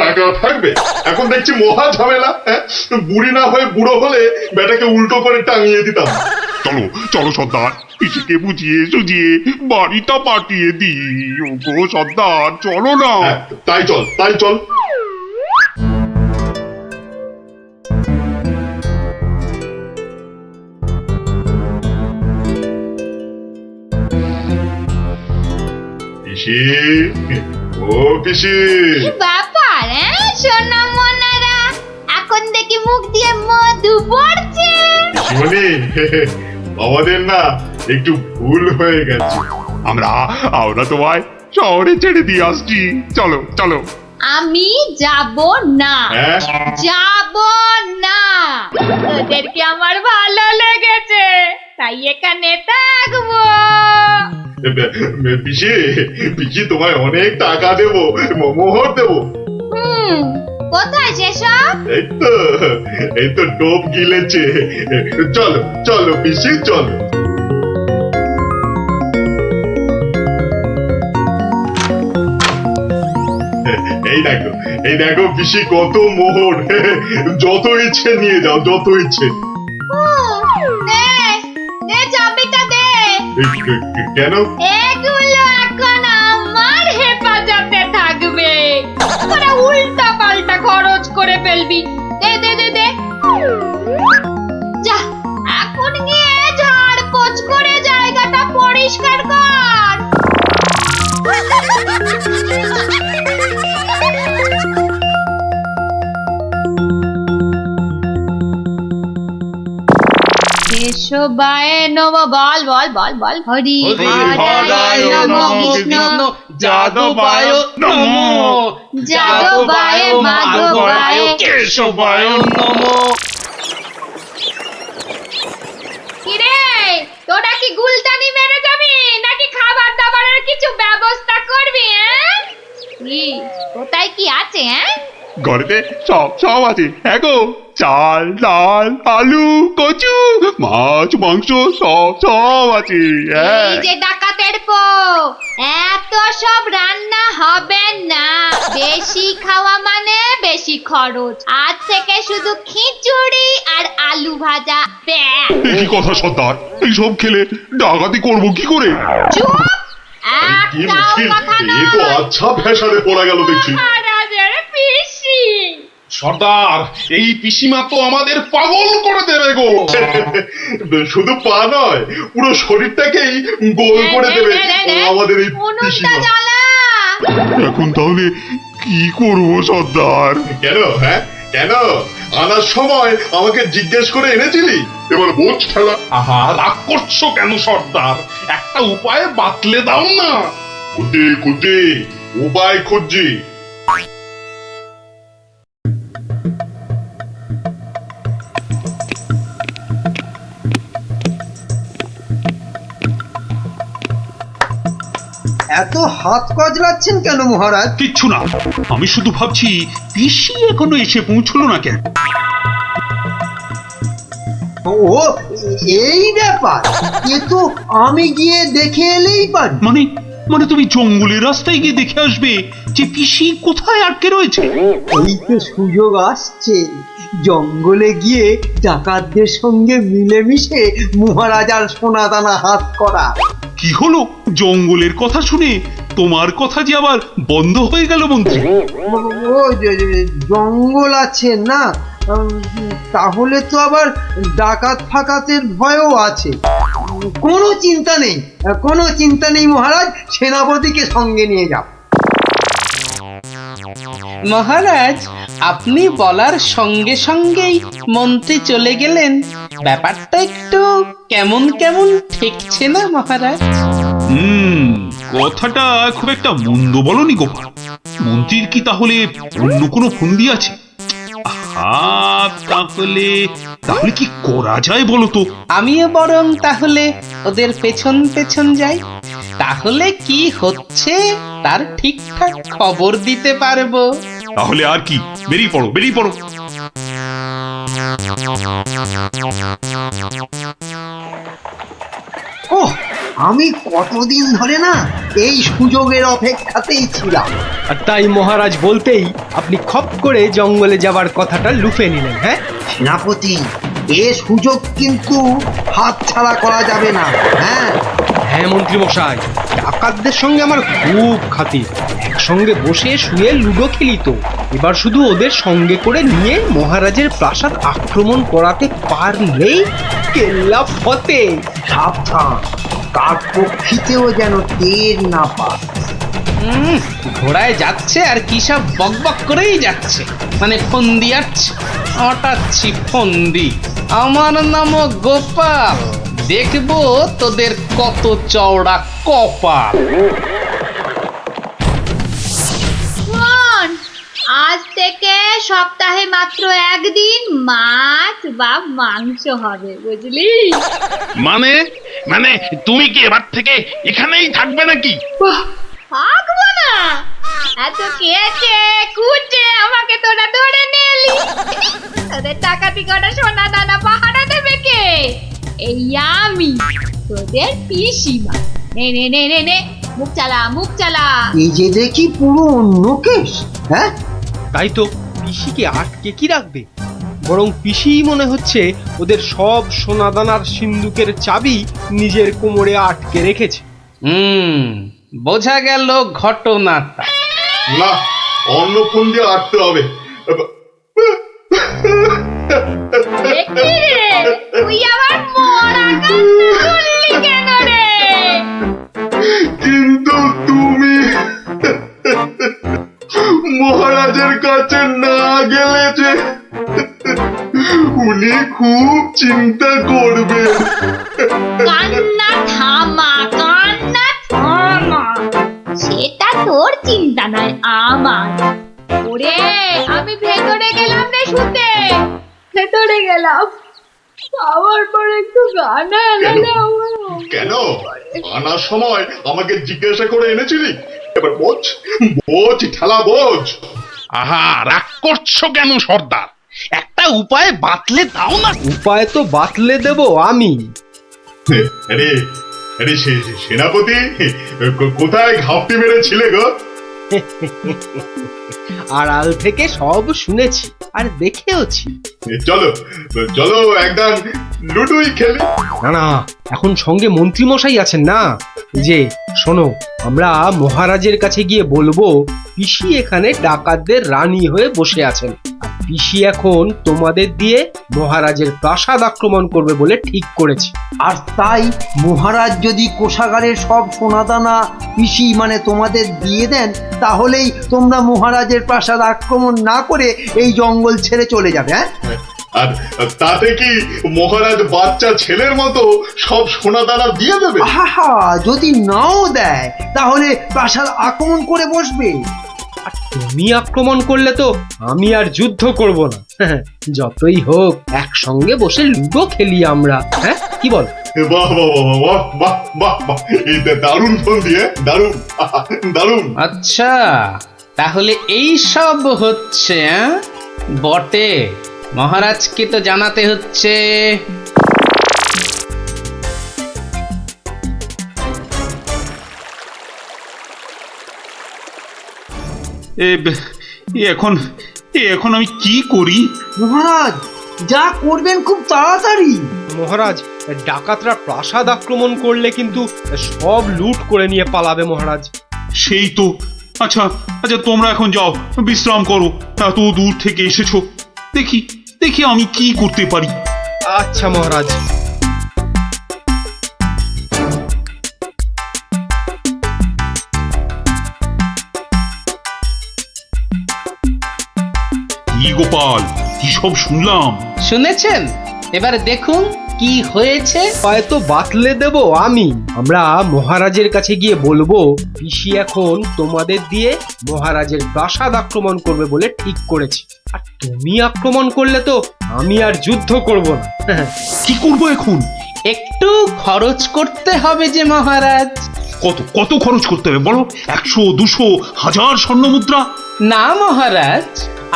টাকা থাকবে? এখন দেখছি মহা ঝামেলা। বুড়ি না হয়ে বুড়ো হলে বেটাকে উল্টো করে টাঙিয়ে দিতাম। চলো চলো সর্দার, পিসিকে বুঝিয়ে সুঝিয়ে বাড়িটা পাঠিয়ে দিই। ওগো সর্দার, চলো না। তাই চল তাই চল। পিসি, ও পিসি। ব্যাপার সোনা মনারা, এখন দেখি মুখ দিয়ে মধু পড়ছে। পিসিমণি, আমাদের না একটু ভুল হয়ে গেছে। আমরা তোমায় শহরে ছেড়ে দিয়ে আসছি। চলো চলো। আমি যাব না, যাব না। তোদেরকে আমার ভালো লেগেছে, তাই এখানে থাকবো। পিসি পিসি, তোমায় অনেক টাকা দেবো, মোহর দেবো। কোথায় সেসব? এই তো টোপ গিলেছে। চলো চলো পিসি চলো। এই দেখো পিসি, কত মোহর। যত ইচ্ছে নিয়ে যাও, যত ইচ্ছে। চাবিটা দে। কেন? এগুলো এখন আমার হেফাজতে থাকবে, তোরা উল্টা পাল্টা খরচ করে ফেলবি। দে দে দে দে। যা, এখন গিয়ে ঝাড়পোছ করে জায়গাটা পরিষ্কার যাদবায় নম, বল বল বল বল, হরি হরায় নম কৃষ্ণ যাদবায় নমো, যাদবায় মাধবায় কেশবায় নমো। কিরে, তোরা কি গুলটানি মেরে যাবি নাকি খাবার দাবারের কিছু ব্যবস্থা করবি? কি কোথায় কি আছে? ঘরেতে সব সব আছে। হ্যাঁ গো, চাল ডাল আলু কচু মাছ মাংস সব সব আছে। এই যে ডাকাতের পো, এত সব রান্না হবে না, বেশি খাওয়া মানে বেশি খরচ। আজ থেকে শুধু খিচুড়ি আর আলু ভাজা ব্যাস। কি কথা সর্দার, এইসব খেলে ডাকাতি করবো কি করে? চুপ, একটাও কথা নয়। আচ্ছা ভেসারে পড়া গেল দেখছি। মহারাজের পিসি। সর্দার, এই পিসিমা তো আমাদের পাগল করে দেবে গো। শুধু পা নয়, পুরো শরীরটাকেই গোল করে দেবে আমাদের এই পিসিমা। এখন তাহলে কি করবো সর্দার? কেন? হ্যাঁ কেন? আনার সময় আমাকে জিজ্ঞেস করে এনেছিলি, এবার বোঝ খেলা। আহা, রাগ করছো কেন সর্দার? একটা উপায় বাতলে দাও না। খুঁজে খুঁজে উপায় খুঁজছি। এত হাত কজলাচ্ছেন কেন মহারাজ? কিচ্ছু না, আমি শুধু ভাবছি পিসি এখনো এসে পৌঁছলো না কেন। ও এই ব্যাপার, এ তো আমি গিয়ে দেখে এলেই পারি। মানে তুমি জঙ্গলের রাস্তায় গিয়ে দেখে আসবে যে পিসি কোথায় আটকে রয়েছে? এই তো সুযোগ আসছে, জঙ্গলে গিয়ে ডাকাতদের সঙ্গে মিলেমিশে মহারাজার সোনাদানা হাত করা। কি হলো? জঙ্গলের কথা শুনে তোমার কথা যে আবার বন্ধ হয়ে গেল মন্ত্রী? ও জঙ্গল আছে না, তাহলে তো আবার ডাকাত ফাকাতের ভয়ও আছে। কোনো চিন্তা নেই, কোনো চিন্তা নেই মহারাজ, সেনাপতিকে সঙ্গে নিয়ে যাও। মহারাজ, আপনি বলার সঙ্গে সঙ্গেই মন্ত্রী চলে গেলেন। ব্যাপারটা একটু কেমন কেমন ঠেকছে না মহারাজ? কথাটা খুব একটা মন্দ বলনি গোপাল। মন্ত্রীর কি তাহলে অন্য কোনো ফন্দি আছে? তাহলে তাহলে কি করা যায় বলো তো? আমিও বরং তাহলে ওদের পেছন পেছন যাই, তাহলে কি হচ্ছে তার ঠিকঠাক খবর দিতে পারবো। তাহলে আর কি, বেরিয়ে পড়ো বেরিয়ে পড়ো। ওহ, আমি কতদিন ধরে না এই সুযোগের অপেক্ষাতেই ছিলাম। আর তাই মহারাজ বলতেই আপনি খপ করে জঙ্গলে যাবার কথাটা লুফে নিলেন। হ্যাঁ সেনাপতি, এ সুযোগ কিন্তু হাতছাড়া করা যাবে না। হ্যাঁ হ্যাঁ মন্ত্রী মশাই, ডাকাতদের সঙ্গে আমার খুব খাতির। একসঙ্গে বসে শুয়ে লুডো খেলি তো। এবার শুধু ওদের সঙ্গে করে নিয়ে মহারাজের প্রাসাদ আক্রমণ করাতে পারলেই কেল্লা ফতে। সাবধান, তার পক্ষিতেও যেন টের না পায়। ঘোড়ায় যাচ্ছে আর কি সব বকবক করেই যাচ্ছে, মানে ফন্দি আটছে, আটাচ্ছি ফন্দি। আমার নাম গোপাল, দেখবো তোদের কত চওড়া কপাল। আজ থেকে সপ্তাহে মাত্র একদিন মাছ বা মাংস হবে, বুঝলি? মানে তুমি কি এবার থেকে এখানেই থাকবে নাকি? থাকবো না? এত কেটে কুটে আমাকে তোরা ধরে নিয়ে এলি, তোদের টাকাতি কটা সোনা দানা পাহারা দেবে কে? এই আমি, তোদের পিসিমা। নে নে নে নে নে, মুখ চালা মুখ চালা। এই যে দেখি পুরো অন্য কেস। হ্যাঁ তাই তো, পিসিকে আটকে কি রাখবে? বরং পিসিই মনে হচ্ছে ওদের সব সোনাদানার সিন্ধুকের চাবি নিজের কোমরে আটকে রেখেছে। বোঝা গেল ঘটনাটা। না, অন্য ফোন দিয়ে আটতে হবে। তুই আবার মরা কান্না করলি কেন রে? কিন্তু তুমি মহারাজের কাছে না গেলে যে উনি খুব চিন্তা করবেন। কান্না থামা, কান্না থামা। সেটা তোর চিন্তা নয়, আমার। ওরে, আমি ভেতরে গেলাম রে শুতে, ভেতরে গেলাম। আবার পরে একটু গানা এলাম। কেন আনার সময় আমাকে জিজ্ঞাসা করে এনেছিলি? এবার বোঝ, বোঝ ঠেলা বোঝ। আহা, রাগ করছো কেন সর্দার? একটা উপায় বাতলে দাও না। উপায় তো বাতলে দেব আমি। আরে আরে সেনাপতি, কোথায় ঘাপটি মেরেছিলে গো? আড়াল থেকে সব শুনেছি আর দেখেওছি। চলো চলো একদম লুডুই খেলি। না না, এখন সঙ্গে মন্ত্রী মশাই আছেন না। এই যে শোনো, আমরা মহারাজের কাছে গিয়ে বলবো পিসি এখানে ডাকাতদের রানী হয়ে বসে আছেন, আর পিসি এখন তোমাদের দিয়ে মহারাজের প্রাসাদ আক্রমণ করবে বলে ঠিক করেছে। আর তাই মহারাজ যদি কোষাগারের সব সোনাদানা পিসি মানে তোমাদের দিয়ে দেন, তাহলেই তোমরা মহারাজের প্রাসাদ আক্রমণ না করে এই জঙ্গল ছেড়ে চলে যাবে। হ্যাঁ, আর তাতে কি মহারাজ বাচ্চা ছেলের মতো সব সোনা দানা দিয়ে দেবে? আহা, যদি নাও দেয় তাহলে প্রাসাদ আক্রমণ করে বসবে। আর তুমি আক্রমণ করলে তো আমি আর যুদ্ধ করব না। যতই হোক একসঙ্গে বসে লুডো খেলি আমরা। হ্যাঁ, কি বল? বাহ বাহ বাহ বাহ বাহ বাহ বাহ, এই দারুণ ফোন দিয়ে, দারুণ দারুণ। আচ্ছা, তাহলে এই সব হচ্ছে বটে। মহারাজকে তো জানাতে হচ্ছে। এখন আমি কি করি? মহারাজ যা করবেন খুব তাড়াতাড়ি। মহারাজ, ডাকাতরা প্রাসাদ আক্রমণ করলে কিন্তু সব লুট করে নিয়ে পালাবে মহারাজ। সেই তো। আচ্ছা আচ্ছা, তোমরা এখন যাও, বিশ্রাম করো। এত দূর থেকে এসেছো, দেখি দেখি আমি কি করতে পারি। আচ্ছা মহারাজ। কি গোপাল, কি সব শুনলাম? শুনেছেন? এবার দেখুন কি হয়েছে। হয়তো বাতলে দেব আমি। আমরা মহারাজের কাছে গিয়ে বলবো পিসি এখন তোমাদের দিয়ে মহারাজের প্রাসাদ আক্রমণ করবে বলে ঠিক করেছে, আর তুমি আক্রমণ করলে তো আমি আর যুদ্ধ করব না। কি করবো এখন? একটু খরচ করতে হবে যে মহারাজ। কত কত খরচ করতে হবে বলো? 100, 200, 1000 স্বর্ণ মুদ্রা? না মহারাজ,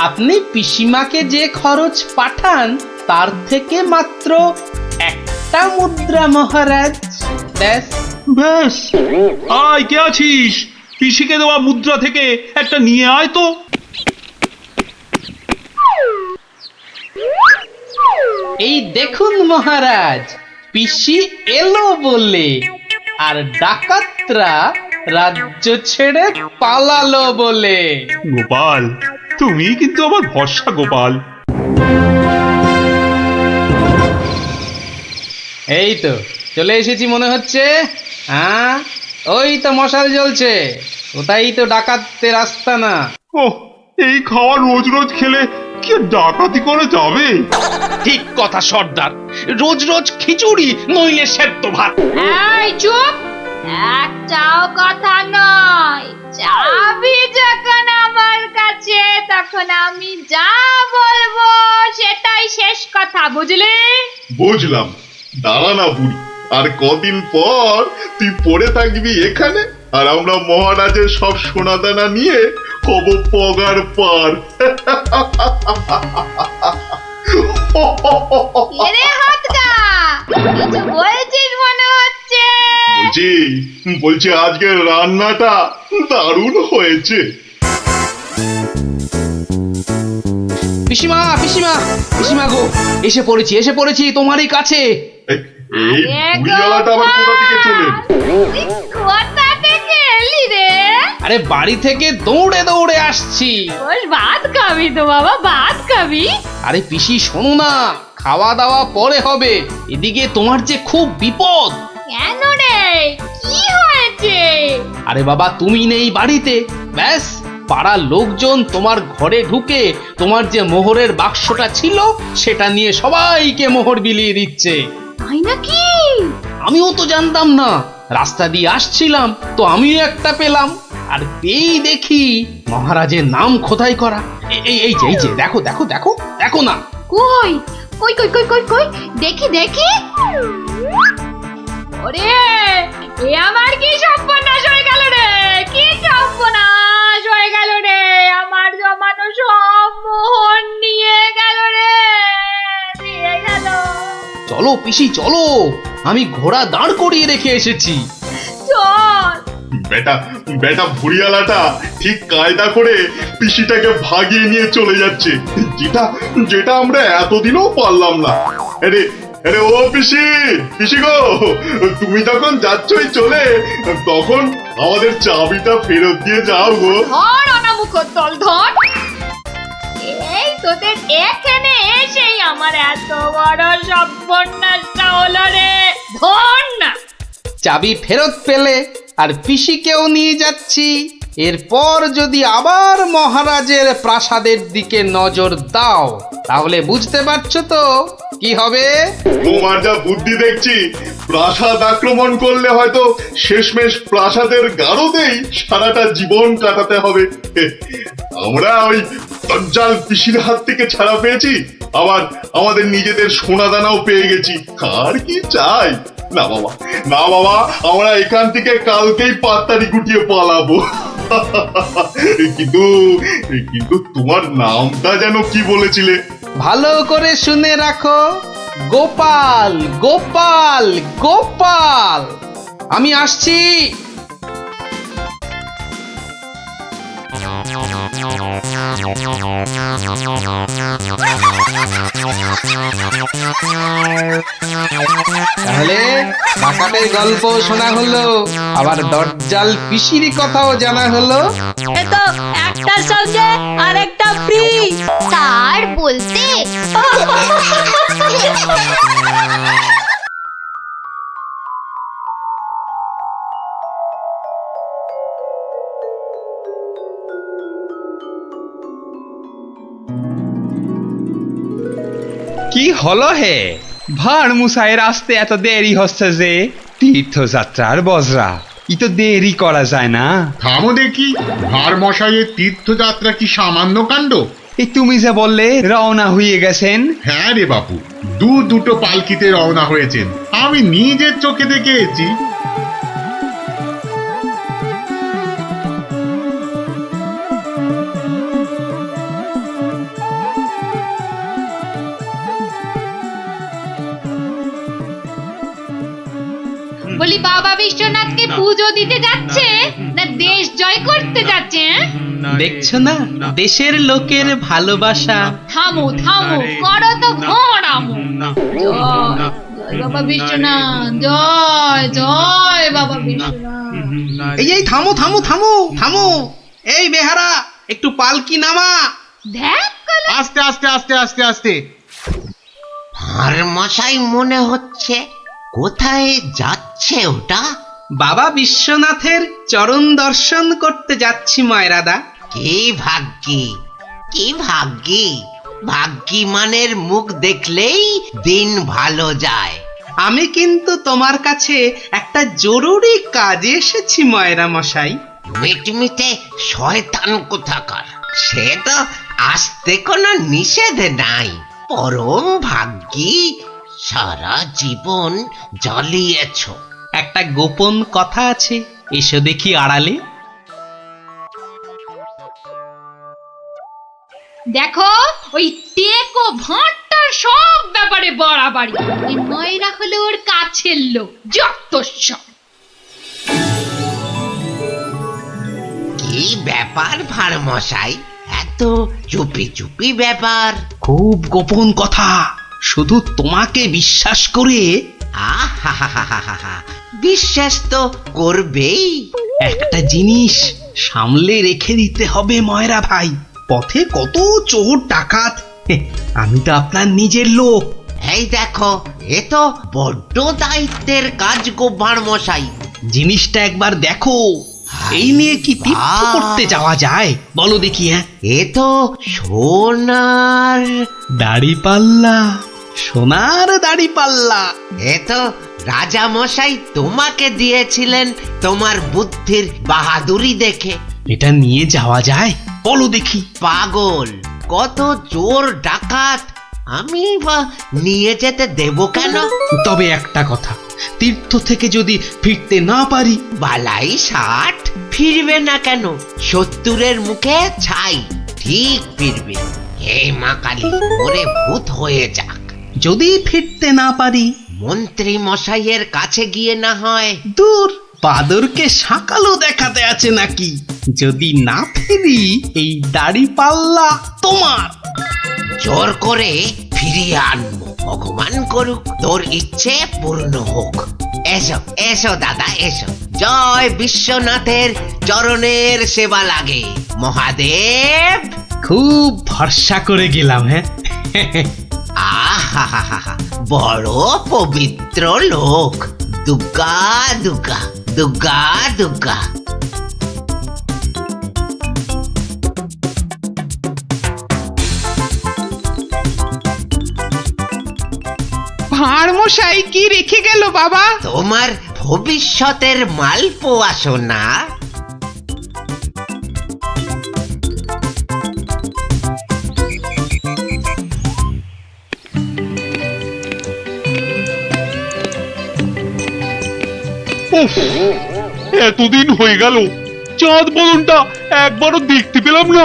আপনি পিসিমাকে যে খরচ পাঠান তার থেকে মাত্র একটা মুদ্রা মহারাজ। ব্যাস ব্যাস। আয়, কে আছিস? পিসিকে দেওয়া মুদ্রা থেকে একটা নিয়ে আয় তো। এই দেখুন মহারাজ, পিসি এলো বলে, আর ডাকাতরা রাজ্য ছেড়ে পালালো বলে। গোপাল, তুমি কিন্তু আমার ভরসা গোপাল। এই তো চলে এসেছি মনে হচ্ছে। হ্যাঁ, ওই তো মশাল জ্বলছে, ওটাই তো ডাকাতদের আস্তানা। ও, এই খাওয়া রোজ রোজ খেলে কি আর ডাকাতি করে যাবে? ঠিক কথা সর্দার, রোজ রোজ খিচুড়ি নইলে সেদ্ধ ভাত। এই চুপ, একটাও কথা নয়। চাবি যখন আমার কাছে, তখন আমি যা বলবো সেটাই শেষ কথা, বুঝলি? বুঝলাম। দাঁড়া না বুড়ি, আর কদিন পর তুই পড়ে থাকবি এখানে, আর আমরা মহারাজের সব সোনাদানা নিয়ে হব পগার পার। এরে হাতটা, কিছু বলছিস মনে হচ্ছে। বলছি আজকের রান্নাটা দারুণ হয়েছে। পিসিমা পিসিমা পিসিমা গো, এসে পড়েছি তোমারই কাছে। এই বুড়িওয়ালাটা আবার কোথা থেকে চলে? কোথা থেকে এলি রে? আরে বাড়ি থেকে দৌড়ে দৌড়ে আসছি। ওই ভাত খাবি তো বাবা, ভাত খাবি? আরে পিসি শোনো না, খাওয়া দাওয়া পরে হবে, এদিকে তোমার যে খুব বিপদ। কেন রে, কি হয়েছে? আরে বাবা, তুমি নেই বাড়িতে, ব্যাস পাড়ার লোকজন তোমার ঘরে ঢুকে তোমার যে মোহরের বাক্সটা ছিল সেটা নিয়ে সবাইকে মোহর বিলিয়ে দিচ্ছে। তাই নাকি? আমিও তো জানতাম না, রাস্তা দিয়ে আসছিলাম তো আমিও একটা পেলাম, আর পেয়েই দেখি মহারাজের নাম খোদাই করা। এই যে দেখো দেখো দেখো দেখো না। কই কই কই কই কই কই দেখি দেখি। ওরে, এ আমার কি সর্বনাশ হয়ে গেল রে! কি সর্বনাশ হয়ে গেল রে! আমার জমানো সব মোহর নিয়ে গেল রে, নিয়ে গেল। চলো পিসি চলো, আমি ঘোড়া দাঁড় করিয়ে রেখে এসেছি। চল। বেটা বেটা ভুড়িয়ালাটা ঠিক কায়দা করে পিসিটাকে ভাগিয়ে নিয়ে চলে যাচ্ছে, যেটা যেটা আমরা এতদিনও পারলাম না। আরে আরে ও পিসি, পিসি গো, তুমি যখন যাচ্ছই চলে, তখন আমাদের চাবিটা ফেরত দিয়ে যাও গো। ধর অনামুখ দল ধর। এই তোদের এখানে এসেই আমার এত বড় সর্বনাশটা হলো রে। ধর না। চাবি ফেরত পেলে আর পিসিকেও নিয়ে যাচ্ছি। এরপর যদি আবার মহারাজের প্রাসাদের দিকে নজর দাও তাহলে বুঝতে পারছো তো কি হবে। তোমার যা বুদ্ধি দেখছি, প্রাসাদ আক্রমণ করলে হয়তো শেষমেশ প্রাসাদের গারদেই সারাটা জীবন কাটাতে হবে। আমরা ওই দজ্জাল পিসির হাত থেকে ছাড়া পেয়েছি, আবার আমাদের নিজেদের সোনাদানাও পেয়ে গেছি, আর কি চাই। না বাবা, না বাবা, আমরা এখান থেকে কালকেই পাত্তারি গুটিয়ে পালাবো। কিন্তু কিন্তু তোমার নামটা যেন কি বলেছিলে? ভালো করে শুনে রাখো, গোপাল গোপাল গোপাল। আমি আসছি। তাহলে ডাকাতের গল্প শোনা হলো, আবার দজ্জাল পিসির কথাও জানা হলো। এ তো একটার সঙ্গে আরেকটা ফ্রি। তার বলতে কি হলো হে? ভাঁড় মুসাইয়ের আসতে এত দেরি হচ্ছে যে? তীর্থযাত্রার বজরা, ই তো দেরি করা যায় না। থামো দেখি, ভার মশাইয়ের তীর্থযাত্রা কি সামান্য কাণ্ড? এই তুমি যে বললে রওনা হয়ে গেছেন। হ্যাঁ রে বাপু, দুটো পালকিতে রওনা হয়েছেন, আমি নিজের চোখে দেখে এসেছি। বলি বাবা বিশ্বনাথকে পুজো দিতে যাচ্ছে না দেশ জয় করতে যাচ্ছে? দেখছো না দেশের লোকের ভালোবাসা। থামো থামো, করো তো ঘোরামো। জয় বাবা বিশ্বনাথ, জয় জয় বাবা বিশ্বনাথ। এই থামো থামো থামো থামো। এই বেহারা, একটু পালকি নামা। দেখ আস্তে আস্তে আস্তে আস্তে আস্তে। আর মশাই মনে হচ্ছে, কোথায় যাচ্ছে ওটা? বাবা বিশ্বনাথের চরণ দর্শন করতে যাচ্ছি ময়রাদা। কি ভাগ্যি, কি ভাগ্যি! ভাগ্যি মানের মুখ দেখলেই দিন ভালো যায়। আমি কিন্তু তোমার কাছে একটা জরুরি কাজে এসেছি ময়রা মশাই। মিটমিটে শয়তান কোথাকার, সে তো আসতে কোনো নিষেধ নাই। পরম ভাগ্যি, সারা জীবন জ্বালিয়েছ। একটা গোপন কথা আছে, এসো দেখি আড়ালে। দেখো, ওই টেকো ভাঁটটার সব ব্যাপারে বাড়াবাড়ি। এই ময়রা হলো ওর কাছের লোক, যত সব। কি ব্যাপার ভার মশাই, এত চুপি চুপি ব্যাপার? খুব গোপন কথা, শুধু তোমাকে বিশ্বাস করে। আহা, বিশ্বাস তো করবেই। একটা জিনিস সামলে রেখে দিতে হবে ময়রা ভাই, পথে কত চোর ডাকাত। আমি তো আপনার নিজের লোক। এই দেখো, এ তো বড্ড দায়িত্বের কাজ গো ভাঁড় মশাই। জিনিসটা একবার দেখো। এই নিয়ে কি তীর্থ করতে যাওয়া যায় বলো দেখি? হ্যাঁ, এ তো সোনার দাড়িপাল্লা, সোনার দাড়িপাল্লা। এ তো রাজা মশাই তোমাকে দিয়েছিলেন তোমার বুদ্ধির বাহাদুরি দেখে। এটা নিয়ে যাওয়া যায় বলো দেখি? পাগল, কত চোর ডাকাত আমি বা নিয়ে যেতে দেব কেন? তবে একটা কথা, তীর্থ থেকে যদি ফিরতে না পারি? বালাই 60 ফিরবে না কেন? 70-এর মুখে ছাই, ঠিক ফিরবে। হে মা কালী, ওরে ভূত হয়ে যাক। যদি ফিরতে না পারি? মন্ত্রী মশাইয়ের কাছে গিয়ে না হয়। দূর, বাদরকে সাকালও দেখাতে আছে নাকি? যদি না ফিরি, এই দাড়িপাল্লা তোমার। জোর করে ফিরিয়ে আনবো, ভগবান করুক তোর ইচ্ছে পূর্ণ হোক। এসো এসো দাদা এসো। জয় বিশ্বনাথের চরণের সেবা লাগে মহাদেব। খুব ভরসা করে গেলাম। হ্যাঁ, আহা বড় পবিত্র লোক। দুর্গা দুর্গা দুর্গা দুর্গা। ভাঁড় মশাই কি রেখে গেল বাবা? তোমার ভবিষ্যতের মালপোয়া সোনা। উফ, এতদিন হয়ে গেল চাঁদ বদনটা একবারও দেখতে পেলাম না।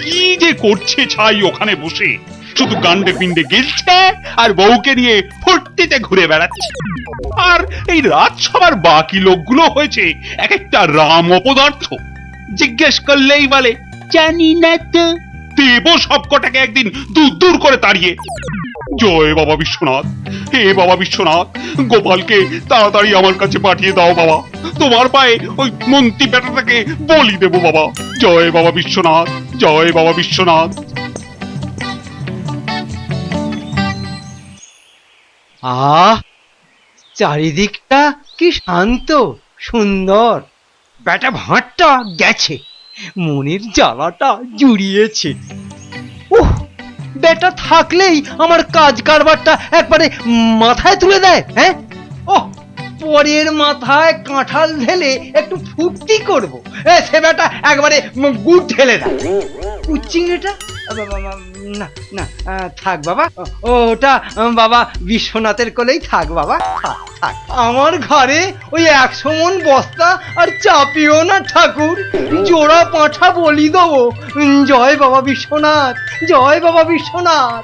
কি যে করছে ছাই ওখানে বসে, শুধু গান্ডে পিণ্ডে গেলছে আর বউকে নিয়ে ফুর্তিতে ঘুরে বেড়াচ্ছে। আর এই রাজসভার বাকি লোকগুলো হয়েছে এক একটা রাম অপদার্থ। জিজ্ঞেস করলেই বলে জানি না তো। দেব সবকটাকে একদিন দূর দূর করে তাড়িয়ে। জয় বাবা বিশ্বনাথ, হে বাবা বিশ্বনাথ, গোপালকে তাড়াতাড়ি আমার কাছে পাঠিয়ে দাও বাবা। তোমার পায়ে ওই মন্ত্রী বেটাটাকে বলি দেব বাবা। জয় বাবা বিশ্বনাথ, জয় বাবা বিশ্বনাথ। চারিদিকটা কি শান্ত সুন্দর। বেটা ভাঁড়টা গেছে, মনের জ্বালাটা জুড়িয়েছে। উহ, বেটা থাকলেই আমার কাজ কারবারটা একবারে মাথায় তুলে দেয়। হ্যাঁ, ওহ, পরের মাথায় কাঁঠাল ঢেলে একটু ফুর্তি করব, সে বেটা একবারে গুড় ঢেলে দেয়। চিংড়িটা না না, থাক বাবা, ওটা বাবা বিশ্বনাথের কোলেই থাক বাবা, থাক থাক। আমার ঘরে ওই 100 মণ বস্তা আর চাপিও না ঠাকুর, জোড়া পাঁঠা বলি দেবো। জয় বাবা বিশ্বনাথ, জয় বাবা বিশ্বনাথ।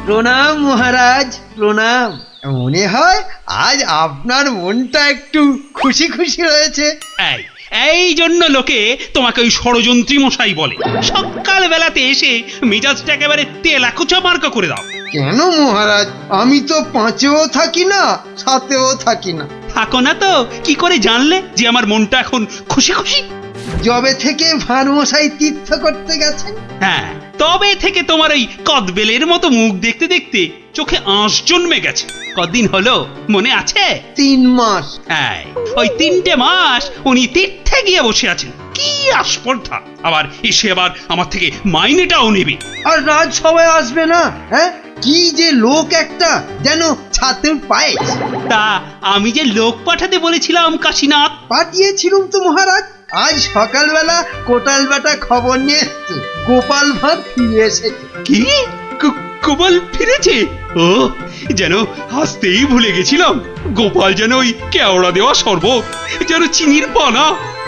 প্রণাম মহারাজ, প্রণাম। মনে হয় আজ আপনার মনটা একটু খুশি খুশি রয়েছে। এই জন্য লোকে তোমাকে ওই ষড়যন্ত্রী মশাই বলে। সকাল বেলাতে এসে মেজাজটা একেবারে তেলাকুচা মার্কা করে দাও। কেন মহারাজ, আমি তো 5-এও থাকি না, 7-এও থাকি না। থাকো না তো কি করে জানলে যে আমার মনটা এখন খুশি খুশি? যবে থেকে ভাঁড় মশাই তীর্থ করতে গেছেন। হ্যাঁ, তবে থেকে তোমার ওই কদবেলের মতো মুখ দেখতে দেখতে চোখে আঁশ জন্মে গেছে। কদিন হলো মনে আছে? 3 মাস। হ্যাঁ, ওই 3টে মাস উনি তীর্থে গিয়ে বসে আছেন। কি আস্পর্ধা! আবার এসে আবার আমার থেকে মাইনেটাও নেবে। আর রাজসভায় আসবে না? হ্যাঁ, কি যে লোক একটা, যেন ছাতের পায়ে। তা আমি যে লোক পাঠাতে বলেছিলাম কাশীনাথ, পাঠিয়েছিলাম তো মহারাজ। আজ সকালবেলা কোটাল বেটা খবর নিয়ে এসছে, গোপাল ভাঁড় ফিরে এসেছে। কি? গোপাল ফিরেছে? ও, যেন হাসতেই ভুলে গেছিলাম। গোপাল যেন ওই কেওড়া দেওয়া শরবত, যেন চিনির পানা।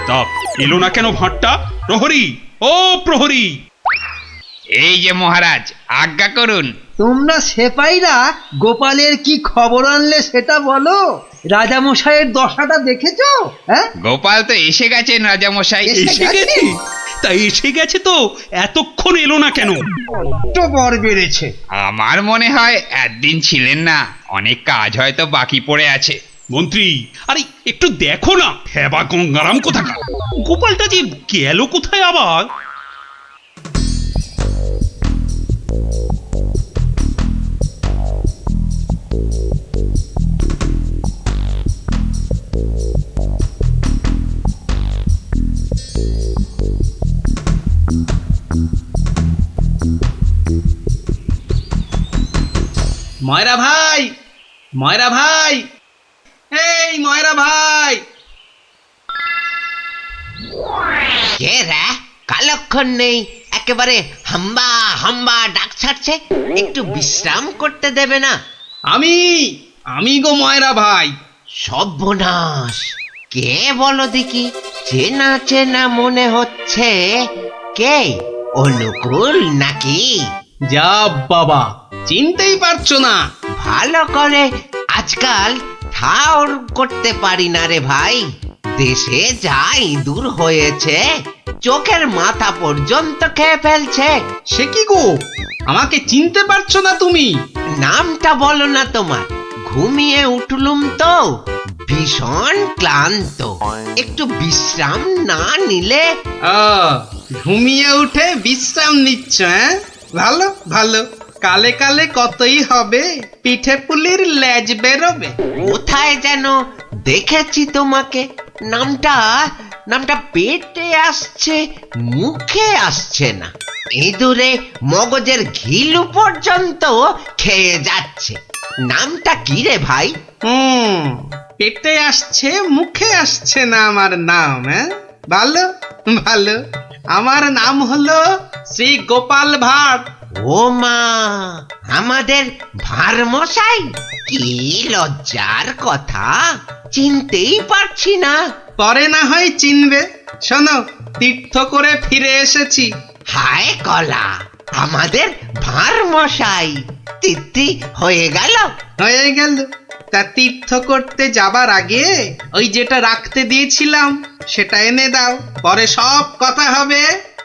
তা এলো না কেন ভাঁড়টা? প্রহরী, ও প্রহরী! এই যে মহারাজ, আজ্ঞা করুন। তোমরা সেপাইরা গোপালের কি খবর আনলে সেটা বলো। রাজামশাইয়ের দশাটা দেখেছো? হ্যাঁ, গোপাল তো এসে গেছেন রাজামশাই। এসে গেছে? তাই এসে গেছে তো এতক্ষণ এলো না কেন? তো বর বেড়েছে। আমার মনে হয় একদিন ছিলেন না, অনেক কাজ হয়তো বাকি পড়ে আছে। মন্ত্রী, আরে একটু দেখো না, হেবা গঙ্গারাম কোথাকার! গোপালটা যে গেল কোথায় আবার? ময়রা ভাই, ময়রা ভাই, এই ময়রা ভাই। কে রে? কালক্ষণ নেই, একেবারে হাম্বা হাম্বা ডাক ছাড়ছে। একটু বিশ্রাম করতে দেবে না? আমি গো ময়রা ভাই। সর্বনাশ! কে বলো দেখি? চেনা চেনা মনে হচ্ছে। কে? অনুকূল নাকি? যা বাবা, চিনতেই পারছো না? ভালো করে আজকাল ঠাউর করতে পারি না রে ভাই। দেশে যা ইঁদুর হয়েছে, চোখের মাথা পর্যন্ত খেয়ে ফেলছে। সে কি গো, আমাকে চিনতে পারছো না তুমি? নামটা বলো না তোমার। ঘুমিয়ে উঠলুম তো, ভীষণ ক্লান্ত। একটু বিশ্রাম না নিলে। ঘুমিয়ে উঠে বিশ্রাম নিচ্ছ? হ্যাঁ, ভালো ভালো। কালে কালে কতই হবে, পিঠে পুলির লেজ বেরোবে। কোথায় যেন দেখেছি তোমাকে। নামটা পেটে আসছে, মুখে আসছে না। ইঁদুরে মগজের ঘিলু পর্যন্ত খেয়ে যাচ্ছে। নামটা কি রে ভাই? পেটে আসছে, মুখে আসছে না আমার নাম। হ্যাঁ, ভালো ভালো। আমার নাম হলো শ্রী গোপাল ভাঁড়। ও মা, আমাদের ভাঁড় মশাই! কি লজ্জার কথা, চিনতেই পারছি না। পরে না হয় চিনবে। শোনো, তীর্থ করে ফিরে এসেছি। হায় কলা, আমাদের ভাঁড় মশাই তিথি হয়ে গেল। হয়ে গেল। তা তীর্থ করতে যাবার আগে ওই যেটা রাখতে দিয়েছিলাম সেটা এনে দাও, পরে সব কথা হবে।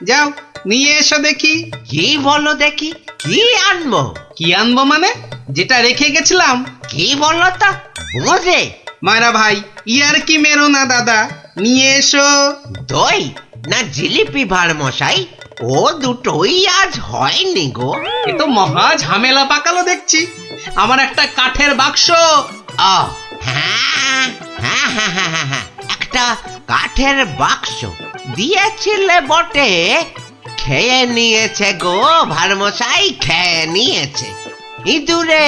যাও, নিয়ে এসো দেখি। কি বলো দেখি? কি আনবো? কি আনবো মানে? যেটা রেখে গেছিলাম। কি বলো তো? বোঝে মায়েরা ভাই, ইয়ার কি মেরো না দাদা, নিয়ে এসো। দই না জিলিপি ভাঁড় মশাই? ও দুটোই আজ হয়নি গো। এ তো মহা ঝামেলা পাকালো দেখছি। আমার একটা কাঠের বাক্স। হ্যাঁ, একটা কাঠের বাক্স দিয়েছিলে বটে। খেয়ে নিয়েছে গো ভাঁড় মশাই, খেয়ে নিয়েছে। ইঁদুরে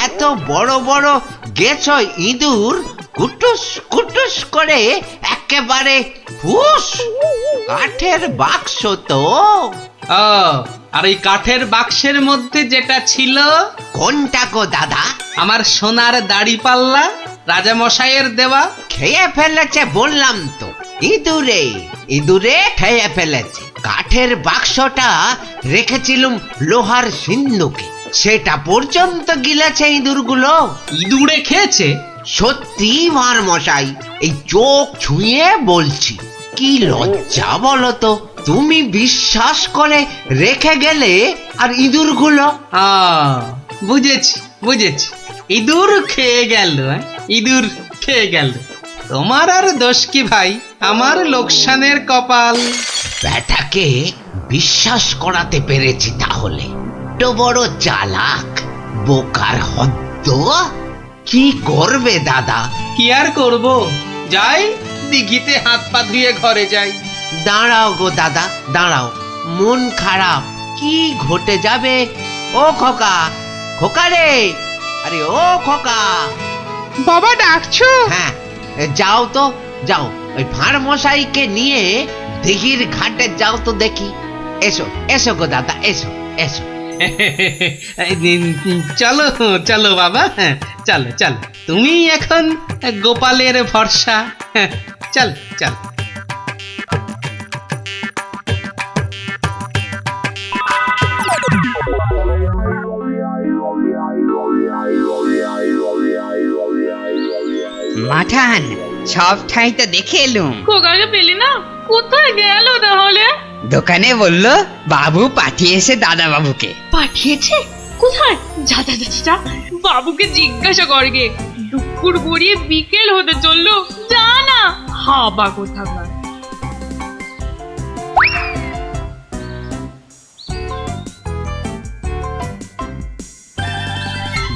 এত বড় বড় গেছ ইঁদুর, কুটুস কুটুস করে একেবারে ফুস। কাঠের বাক্স তো। আর এই কাঠের বাক্সের মধ্যে যেটা ছিল। কোনটা গো দাদা? আমার সোনার দাড়ি পাল্লা, রাজা মশাইয়ের দেওয়া। খেয়ে ফেলেছে বললাম তো। ইঁদুরে খেয়ে ফেলেছে। কাঠের বাক্সটা রেখেছিলুম লোহার সিন্ধুকে, সেটা পর্যন্ত গিলেছে ইঁদুরগুলো। ইঁদুরে খেয়েছে? সত্যি ভাঁড় মশাই, এই চোখ ছুঁয়ে বলছি। কি লজ্জা বলো তো, তুমি বিশ্বাস করে রেখে গেলে, আর ইঁদুরগুলো। বুঝেছি বুঝেছি, ইঁদুর খেয়ে গেল। ইঁদুর খেয়ে গেল। তোমার আর দোষ কি ভাই, আমার লোকসানের কপাল। ব্যাটাকে বিশ্বাস করাতে পেরেছি তাহলে। তো বড় চালাক, বোকার হদ্দ। কি করবে দাদা? কি আর করব, যাই দিঘিতে হাত পা ধুয়ে ঘরে যাই। দাঁড়াও গো দাদা, দাঁড়াও। মন খারাপ। কি ঘটে যাবে? ও খোকা, খোকা রে, আরে ও খোকা। বাবা ডাকছো? হ্যাঁ, যাও তো, যাও। ওই ভাঁড় মশাইকে নিয়ে দিঘির ঘাটে যাও তো দেখি। এসো এসো গো দাদা, এসো এসো। চলো চলো বাবা, চলো চলো। তুমি এখন গোপালের ভরসা। চল চল। মাঠান, সব ঠাই তো দেখে এলুম। খোকাকে পেলি না? কোথায় গেল তাহলে? দোকানে বললো বাবু পাঠিয়েছে দাদা বাবুকে। পাঠিয়েছে? কোথায়? যা যা যা যা, বাবুকে জিজ্ঞাসা করগে। দুপুর গড়িয়ে বিকেল হতে চললো, যা না। হাবা কোথাকার।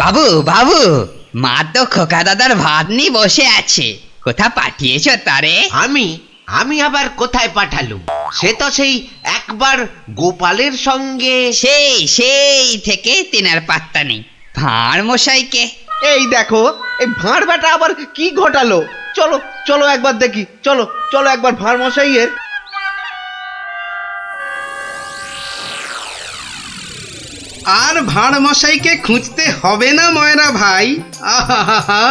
বাবু বাবু, মা তো খোকা দাদার ভাত নিয়ে বসে আছে। কোথা পাঠিয়েছ তারে? আমি আবার কোথায় পাঠালুম? সে তো সেই একবার গোপালের সঙ্গে। সেই থেকে তেনার পাত্তা নেই। ভাঁড় মশাইকে। এই দেখো, এই ভাঁড় বেটা আবার কি ঘটালো। চলো চলো একবার দেখি, চলো চলো একবার ভাঁড় মশাইয়ের। আর ভাঁড় মশাইকে খুঁজতে হবে না ময়রা ভাই। আহা,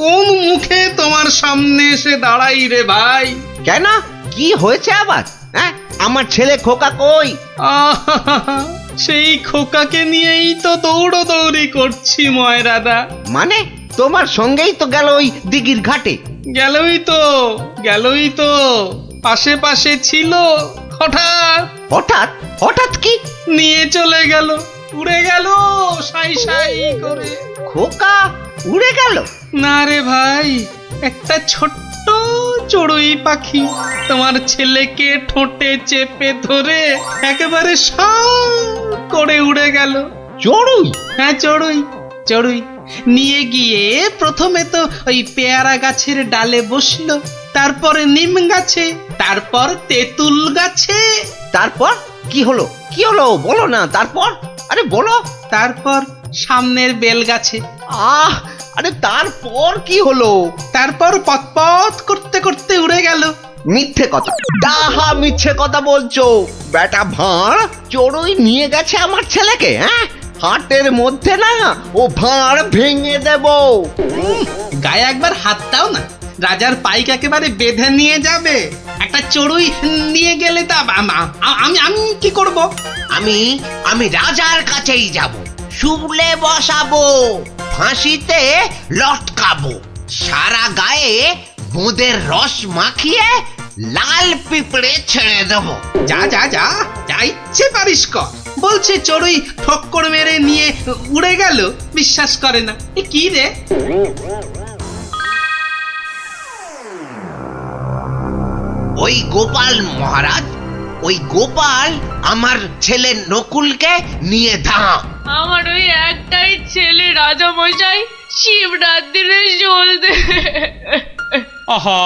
কোন মুখে তোমার সামনে এসে দাঁড়াই রে ভাই। কেন, কি হয়েছে আবার? হ্যাঁ, আমার ছেলে খোকা কই? আহা, সেই খোকাকে নিয়েই তো দৌড়দৌড়ি করছি ময়রাদা। মানে তোমার সঙ্গেই তো গেল ওই দিঘির ঘাটে? গেলই তো পাশে পাশে ছিল, হঠাৎ হঠাৎ হঠাৎ কি নিয়ে চলে গেল, উড়ে গেল সাই সাই করে। খোকা উড়ে গেল? না রে ভাই, একটা ছোট্ট চড়ুই পাখি তোমার ছেলেকে ঠোঁটে চেপে ধরে একেবারে সাঁ করে উড়ে গেল। চড়ুই? হ্যাঁ, চড়ুই নিয়ে গিয়ে প্রথমে তো ওই পেয়ারা গাছের ডালে বসলো, তারপরে নিম গাছে, তারপর তেঁতুল গাছে। তারপর কি হলো? কি হলো বলো না। তারপর, আরে বলো। তারপর সামনের বেল গাছে। আরে তারপর কি হলো? তারপর পথ করতে করতে উড়ে গেল। মিথ্যে কথা, ডাহা মিথ্যে কথা বলছো বেটা ভাঁড়। চড়ুই নিয়ে গেছে আমার ছেলেকে? হ্যাঁ, হাটের মধ্যে না ও ভাঁড় ভেঙে দেব। গায়ে একবার হাত দাও না, রাজার পাইক একেবারে বেঁধে নিয়ে যাবে। একটা চড়ুই নিয়ে গেলে তা আমি কি করব? আমি রাজার কাছেই যাব, শুলে বসাবো, ফাঁসিতে লটকাবো, সারা গায়ে গোঁদের রস মাখিয়ে লাল পিঁপড়ে ছেড়ে দেবো। যা ইচ্ছে পারিস কর। বলছে চড়ুই ঠক্কর মেরে নিয়ে উড়ে গেল, বিশ্বাস করে না। এ কি রে? ওই গোপাল মহারাজ, ওই গোপাল আমার ছেলে নকুলকে নিয়ে ধাম। আমার ওই একটাই ছেলে রাজা মশাই, শিবরাত্রিরে চলতে। আহা,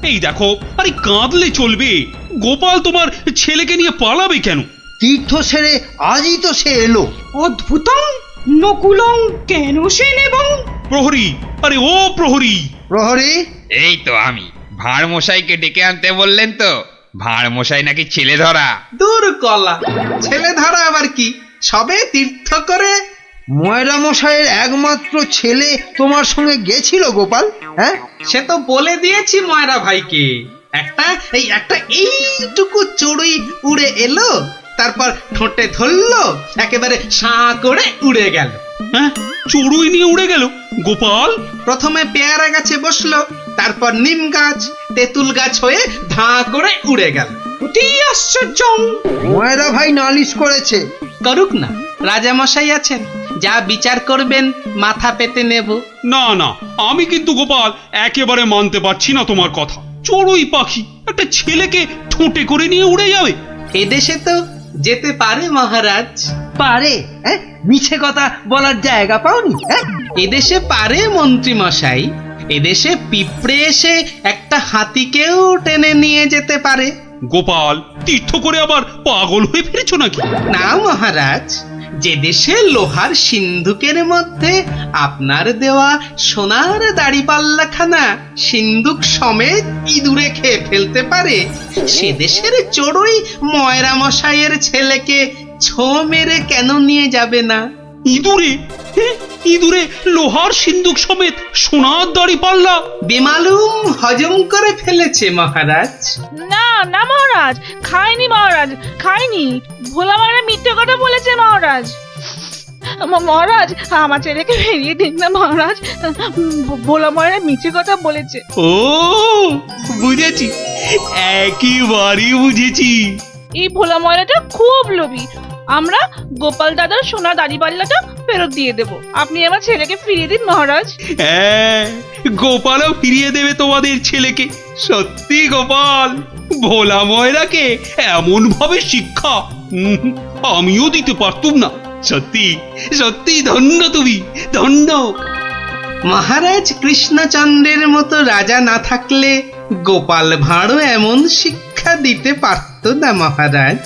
এই দেখো, আরে কাঁদলে চলবে? গোপাল তোমার ছেলেকে নিয়ে পালাবে কেন? তীর্থ সেরে আজই তো সে এলো। অদ্ভুতং নকুলং কেন সে নেবং। প্রহরী, আরে ও প্রহরী। প্রহরী? এই তো আমি। ভাঁড় মশাইকে ডেকে আনতে বললেন তো? ভাঁড় মশাই নাকি ছেলে ধরা। দূর কলা, ছেলে ধরা আবার কি, সবে তীর্থ করে। ময়রা মশাইয়ের একমাত্র ছেলে তোমার সঙ্গে গেছিল গোপাল? হ্যাঁ, সে তো বলে দিয়েছি ময়রা ভাইকে। একটা এইটুকু চড়ুই উড়ে এলো, তারপর ঠোঁটে ধরলো, একেবারে সাঁ করে উড়ে গেল। হ্যাঁ, চড়ুই নিয়ে উড়ে গেল গোপাল? প্রথমে পেয়ারা গাছে বসলো, তারপর নিম গাছ, তেঁতুল গাছ হয়ে ধাঁ করে উড়ে গেল। অতি আশ্চর্য। ময়রা ভাই নালিশ করেছে। করুক না, রাজা মশাই আছেন, যা বিচার করবেন মাথা পেতে নেব। না, আমি কিন্তু গোপাল একেবারে মানতে পারছি না তোমার কথা। চড়ুই পাখি একটা ছেলেকে ঠোঁটে করে নিয়ে উড়ে যাবে? এদেশে তো যেতে পারে মহারাজ। পারে? হ্যাঁ, মিছে কথা বলার জায়গা পাওনি? হ্যাঁ, এদেশে পারে মন্ত্রী মশাই। এদেশে পিঁপড়ে এসে একটা হাতিকেও টেনে নিয়ে যেতে পারে। গোপাল, তীর্থ করে আবার পাগল হয়ে ফিরেছো নাকি? না মহারাজ, যে দেশে লোহার সিন্ধুকের মধ্যে আপনার দেওয়া সোনার দাড়িপাল্লাখানা সিন্ধুক সমেত ইঁদুরে খেয়ে ফেলতে পারে, সে দেশের চড়ুই ময়রা মশাইয়ের ছেলেকে ছো মেরে কেন নিয়ে যাবে না? ইঁদুরে? ইঁদুরে লোহার সিন্ধুক সমেত সোনার দাড়িপাল্লা? বেমালুম হজম করে ফেলেছে মহারাজ। না মহারাজ, খাইনি মহারাজ, খাইনি। ভোলা মারা মিথ্যে কথা বলেছে মহারাজ। মহারাজ, আমার ছেলেকে ফিরিয়ে দিন না মহারাজ। ভোলা মারা মিথ্যে কথা বলেছে। ও বুঝেছি, একেবারে বুঝেছি। এই ভোলা ময়রাটা খুব লোভী। আমরা গোপাল দাদার সোনা দাড়িপাল্লাটা ফেরত দিয়ে দেব। আপনি আমার ছেলেকে ফিরিয়ে দিন মহারাজ। হ্যাঁ, গোপালও ফিরিয়ে দেবে তোমাদের ছেলেকে। সত্যি গোপাল, ভোলা ময়রাকে এমন ভাবে শিক্ষা আমিও দিতে পারতুম না। সত্যি সত্যি ধন্য তুমি, ধন্য। মহারাজ কৃষ্ণচন্দ্রের মতো রাজা না থাকলে গোপাল ভাঁড়ও এমন শিক্ষা দিতে পারত না মহারাজ।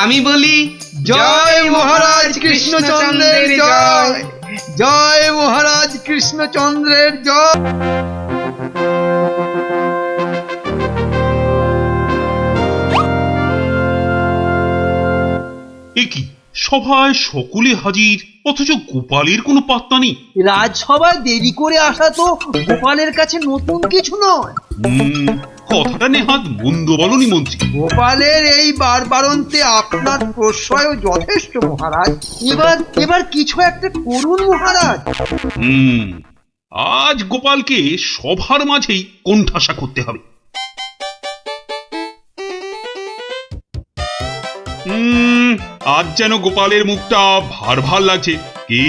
আমি বলি, জয় মহারাজ কৃষ্ণচন্দ্রের জয়। জয় মহারাজ কৃষ্ণচন্দ্রের জয়। এ কি সভায় সকলে হাজির, অথচ গোপালের কোনো পাত্তা নেই। রাজসভায় দেরি করে আসা তো গোপালের কাছে নতুন কিছু নয়। কথাটা নেহাত মন্দ বলনি মন্ত্রী। গোপালের এই বারবারন্তে আপনার প্রশ্রয় যথেষ্ট মহারাজ। এবার কিছু একটা করুন মহারাজ। আজ গোপালকে সভার মাঝেই কোণঠাসা করতে হবে। আজ যেন গোপালের মুখটা ভার ভার লাগছে। কি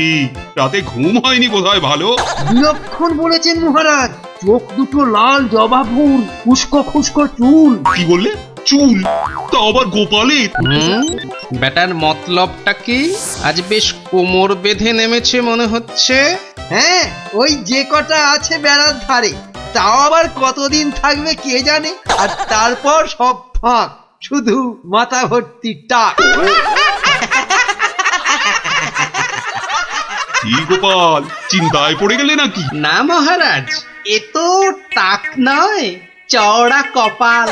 রাতে ঘুম হয়নি বোধহয় ভালো? বিলক্ষণ বলেছেন মহারাজ। চোখ দুটো লাল জবা ফুল, খুস্কো খুস্কো চুল। কি বললে? চুল? তা আবার গোপালের? ব্যাটার মতলবটা কি? আজ বেশ কোমর বেঁধে নেমেছে মনে হচ্ছে। হ্যাঁ, ওই যে কটা আছে বেড়ার ধারে, তাও আবার কতদিন থাকবে কে জানে। আর তারপর সব ফাঁক, শুধু মাথা ভর্তি টাক। কি গোপাল, চিন্তায় পড়ে গেলে নাকি? না মহারাজ, এ তো টাক নয়, চওড়া কপাল।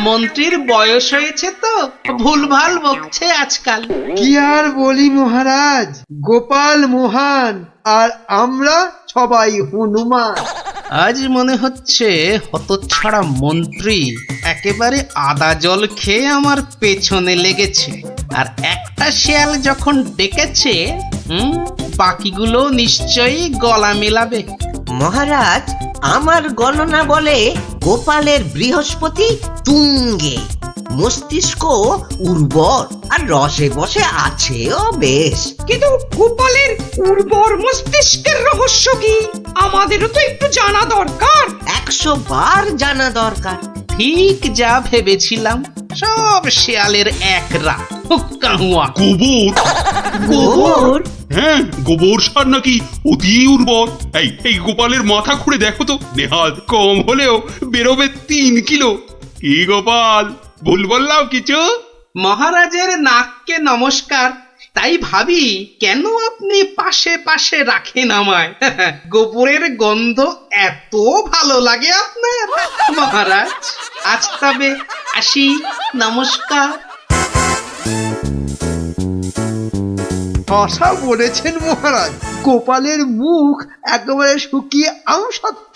মন্ত্রীর বয়স হয়েছে তো ভুলভাল বকছে আজকাল। কি আর বলি মহারাজ, গোপাল মহান আর আমরা সবাই হনুমান। আজ মনে হচ্ছে হতচ্ছাড়া মন্ত্রী একেবারে আদা জল খেয়ে আমার পেছনে লেগেছে। আর একটা শেয়াল যখন ডেকেছে, বাকিগুলো নিশ্চয়ই গলা মেলাবে। মহারাজ, আমার গণনা বলে গোপালের বৃহস্পতি তুঙ্গে, মস্তিষ্ক উর্বর আর রসে বসে আছেও বেশ। কিন্তু গোপালের উর্বর মস্তিষ্কের রহস্য কি আমাদেরও তো একটু জানা দরকার। 100 বার জানা দরকার। ঠিক যা ভেবেছিলাম, সব শেয়ালের এক রাত। গোবর? গোবর? হ্যাঁ, গোবর সার নাকি অতি উর্বর। এই গোপালের মাথা খুঁড়ে দেখো তো, নেহাত কম হলেও বেরোবে 3 কিলো। কি গোপাল, ভুল বললাম কিছু? মহারাজের নাককে নমস্কার। তাই ভাবি কেন আপনি পাশে পাশে রাখেন আমায়। গোবরের গন্ধ এত ভালো লাগে আপনার মহারাজ। আজ তবে আসি, নমস্কার। আশা বলেছেন মহারাজ, গোপালের মুখ একেবারে শুকিয়ে আমসত্ব।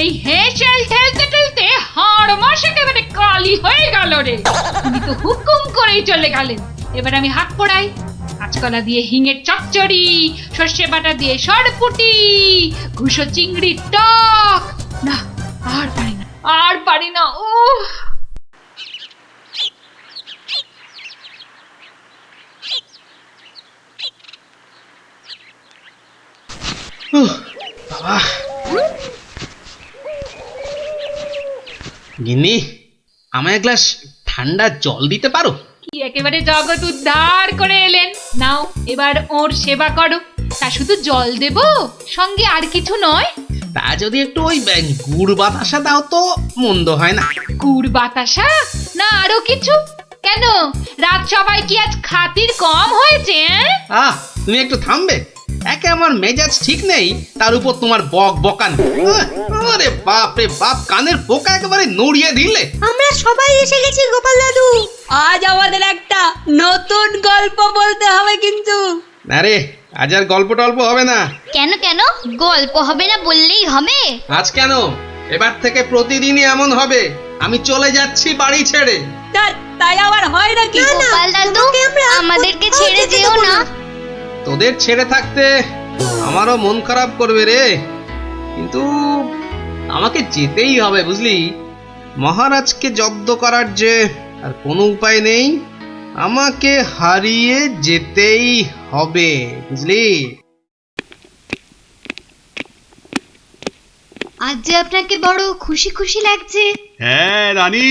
এই হেঁচেল ঠেলতে ঠেলতে হাড় মাস একেবারে কালি হয়ে গেল রে। উনি তো হুকুম করেই চলে গেলেন। এবার আমি হাত পড়াই। কাঁচকলা দিয়ে হিঙের চচ্চড়ি, সর্ষে বাটা দিয়ে সরপুটি, ঘুষো চিংড়ির টক। না, আর পারি না, আর পারি না। বাবা, গিন্নি, আমায় এক গ্লাস ঠান্ডা জল দিতে পারো? কি একেবারে জগৎ উদ্ধার করে এলেন। নাও, এবার ওর সেবা করো। তা শুধু জল দেব, সঙ্গে আর কিছু নয়? তা যদি একটু ওই গুড় বাতাসা দাও তো মন্দ হয় না। গুড় বাতাসা না আরো কিছু? কেন, রাত সবাই কি আজ খাতির কম হয়েছে? তুমি একটু থামবে? একে আমার মেজাজ ঠিক নেই, তার উপর তোমার বক বকান। আরে বাপ রে বাপ, কানের পোকা একেবারে নড়িয়ে দিলে। আমরা সবাই এসে গেছি গোপাল দাদু। আজ আমাদের একটা নতুন গল্প বলতে হবে কিন্তু। আরে আজ আর গল্প টল্প হবে না। কেন কেন গল্প হবে না বললেই হবে? আজ কেন, এবার থেকে প্রতিদিনই এমন হবে। আমি চলে যাচ্ছি বাড়ি ছেড়ে। তাই আবার হয় নাকি? গোপাল দাদু, আমাদেরকে ছেড়ে যেও না। তোদের ছেড়ে থাকতে আমারও মন খারাপ করবে রে, কিন্তু আমাকে যেতেই হবে বুঝলি। মহারাজকে জব্দ করার যে আর কোনো উপায় নেই, আমাকে হারিয়ে যেতেই হবে বুঝলি। আজ যে আপনাকে বড় খুশি খুশি লাগছে। হ্যাঁ রানী,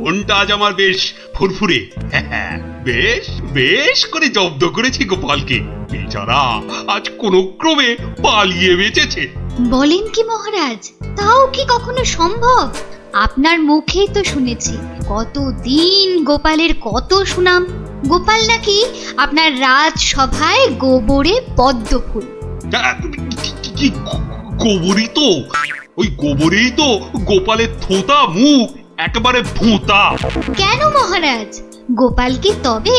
মনটা আজ আমার বেশ ফুরফুরে। বেশ বেশ করে জব্দ করেছি গোপালকে। বেচারা আজ কোনো ক্রমে পালিয়ে বেঁচেছে। বলেন কি মহারাজ? তাও কি কখনো সম্ভব? আপনার মুখেই তো শুনেছি কতদিন গোপালের কত সুনাম। গোপাল নাকি আপনার রাজসভায় গোবরে পদ্ম ফুল। কি গোবরই তো, ওই গোবরেই তো গোপালের থোতা মুখ একেবারে ভোঁতা। কেন মহারাজ, গোপাল কি তবে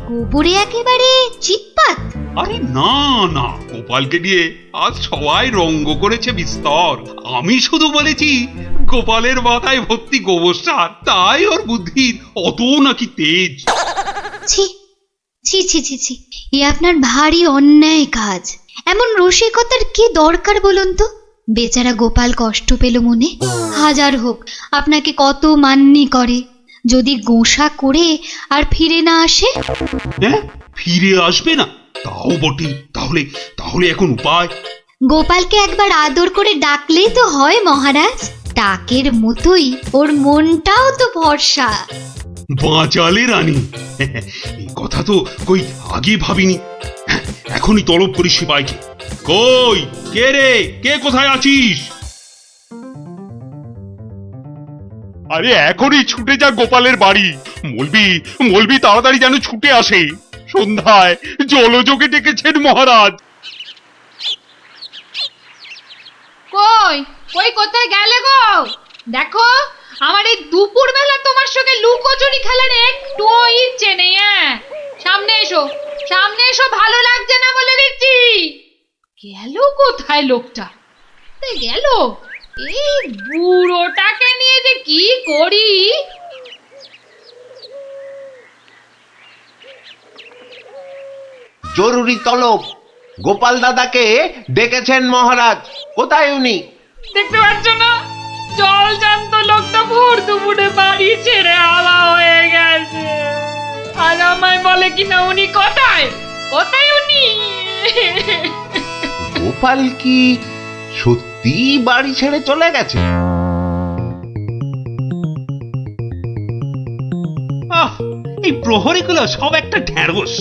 গোবরে একেবারে চিৎপাত? আরে না না, গোপালকে নিয়ে আজ সবাই রঙ্গ করেছে বিস্তর। আমি শুধু বলেছি গোপালের মাথায় ভর্তি গোবর সার, তাই ওর বুদ্ধির অত নাকি তেজ। ছি ছি ছি ছি ছি, এ আপনার ভারী অন্যায় কাজ। এমন রসিকতার কি দরকার বলুন তো? বেচারা গোপাল কষ্ট পেল মনে। হাজার হোক আপনাকে কত মান্যি করে, যদি গোসা করে আর ফিরে না আসে। হ্যাঁ, ফিরে আসবে না? তাও বটে। তাহলে তাহলে এখন উপায়? গোপালকে একবার আদর করে ডাকলেই তো হয় মহারাজ। ডাকের মতোই ওর মনটাও তো ভরসা। বাঁচালে রানী, এই কথা তো কই আগে ভাবিনি। এখনই তলব করি সিপাইকে। কই কে রে, কে কোথায় আছিস? আরে এখনই ছুটে যা গোপালের বাড়ি। মলবি তাড়াতাড়ি যেন ছুটে আসে। সন্ধ্যায় জলযোগে ডেকেছেন মহারাজ। কই কই কোথায় গেলে গো? দেখো, আমার এই দুপুর বেলা তোমার সঙ্গে লুকোচুরি খেলার একটুও ইচ্ছে নেই। সামনে এসো, সামনে এসো, ভালো লাগছে না বলে দিচ্ছি। গেল কোথায় লোকটা? গেল, এই বুড়োটাকে নিয়ে যে কি করি। জরুরি তলব, গোপাল দাদাকে ডেকেছেন মহারাজ। কোথায় উনি? দেখতে পাচ্ছ না, জল জান্ত লোকটা ভোর দুপুরে বাড়ি ছেড়ে আলা হয়ে গেছে। আর আমায় বলে কিনা উনি কোথায়, কোথায় উনি? গোপাল কি সত্যি বাড়ি ছেড়ে চলে গেছে? এই প্রহরীগুলো সব একটা ঢ্যাঁড়স।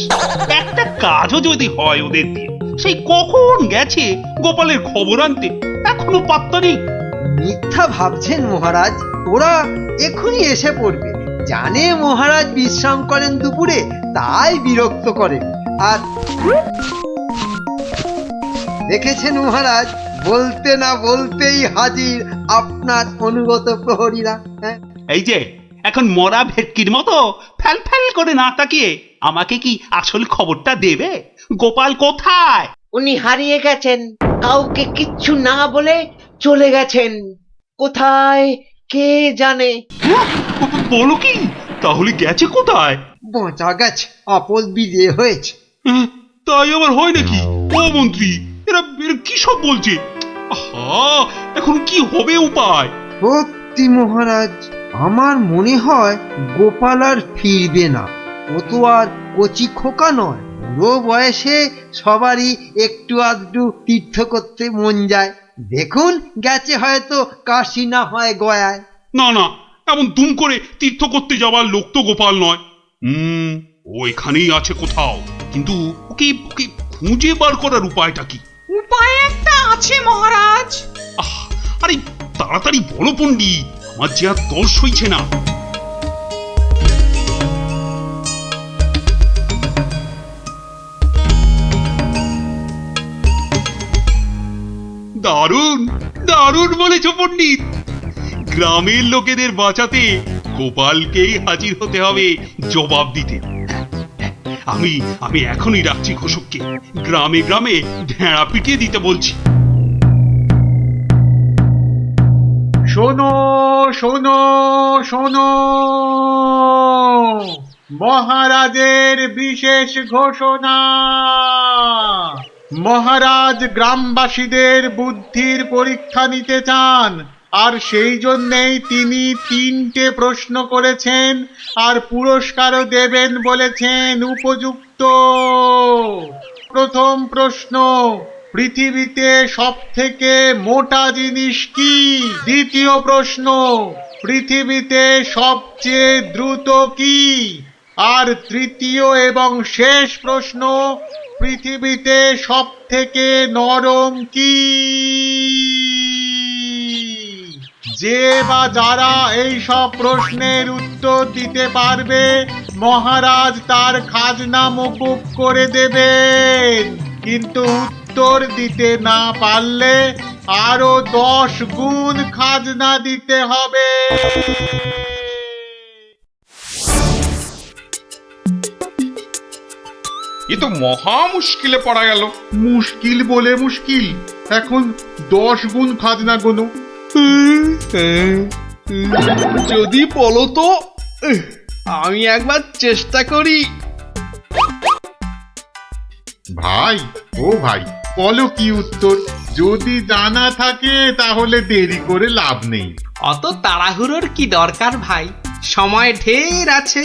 একটা কাজও যদি হয় ওদের দিয়ে, সেই কখন গেছে গোপালের খবর আনতে, এখনো পাত্তা নেই। মিথ্যা ভাবছেন মহারাজ, ওরা এখনই এসে পড়বে। জানে মহারাজ বিশ্রাম করেন দুপুরে, তাই বিরক্ত করে। আর দেখেছেন মহারাজ, বলতে না বলতেই হাজির আপনার অনুগত প্রহরীরা। এই যে এখন মরা ভেটকির মতো ফ্যাল ফ্যাল করে না তাকিয়ে আমাকে কি আসল খবরটা দেবে? গোপাল কোথায়? উনি হারিয়ে গেছেন, কাউকে কিচ্ছু না বলে চলে গেছেন। কোথায় কে জানে। বলো কি? তাহলে গেছে কোথায়? বাঁচা গেছে, আপদ বিজে হয়েছে। তাই আবার হয় নাকি? ও মন্ত্রী, এরা কি সব বলছে? আহা, এখন কি হবে উপায়? সত্যি মহারাজ, আমার মনে হয় গোপাল আর ফিরবে না। ও তো আর কচি খোকা নয়। বুড়ো বয়সে সবারই একটু আধটু তীর্থ করতে মন যায়। দেখুন, গেছে হয়তো কাশি না হয় গয়ায়। না না, এমন দুম করে তীর্থ করতে যাওয়ার লোক তো গোপাল নয়। ও এখানেই আছে কোথাও, কিন্তু ওকে ওকে খুঁজে বার করার উপায়টা কি? উপায় একটা আছে মহারাজ। আরে তাড়াতাড়ি বলো পণ্ডিত, আমার যে আর দর্শ হইছে না। দারুণ দারুণ বলেছ পণ্ডিত। গ্রামের লোকেদের বাঁচাতে গোপালকেই হাজির হতে হবে জবাব দিতে। আমি আমি এখনই রাখছি ঘোষককে, গ্রামে গ্রামে ঢেঁড়া পিটিয়ে দিতে বলছি। শোনো শোনো শোনো, মহারাজের বিশেষ ঘোষণা। মহারাজ গ্রামবাসীদের বুদ্ধির পরীক্ষা নিতে চান, আর সেই জন্যেই তিনি 3টে প্রশ্ন করেছেন, আর পুরস্কারও দেবেন বলেছেন উপযুক্ত। প্রথম প্রশ্ন, পৃথিবীতে সবথেকে মোটা জিনিস কি? দ্বিতীয় প্রশ্ন, পৃথিবীতে সবচেয়ে দ্রুত কি? আর তৃতীয় এবং শেষ প্রশ্ন, পৃথিবীতে সবথেকে নরম কি? যে বা যারা এই সব প্রশ্নের উত্তর দিতে পারবে মহারাজ তার খাজনা মকুব করে দেবেন, কিন্তু উত্তর দিতে না পারলে আরো 10 গুণ খাজনা দিতে হবে। এ তো মহা মুশকিলে পড়া গেল। মুশকিল বলে মুশকিল, এখন 10 গুণ খাজনা গোনো। যদি বলো তো আমি একবার চেষ্টা করি। ভাই ও ভাই, বলো কি উত্তর? যদি জানা থাকে তাহলে দেরি করে লাভ নেই। অত তাড়াহুড়োর কি দরকার ভাই, সময় ঢের আছে।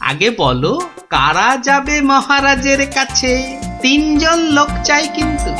আগে বলো কারা যাবে মহারাজের কাছে? 3 জন লোক চাই কিন্তু।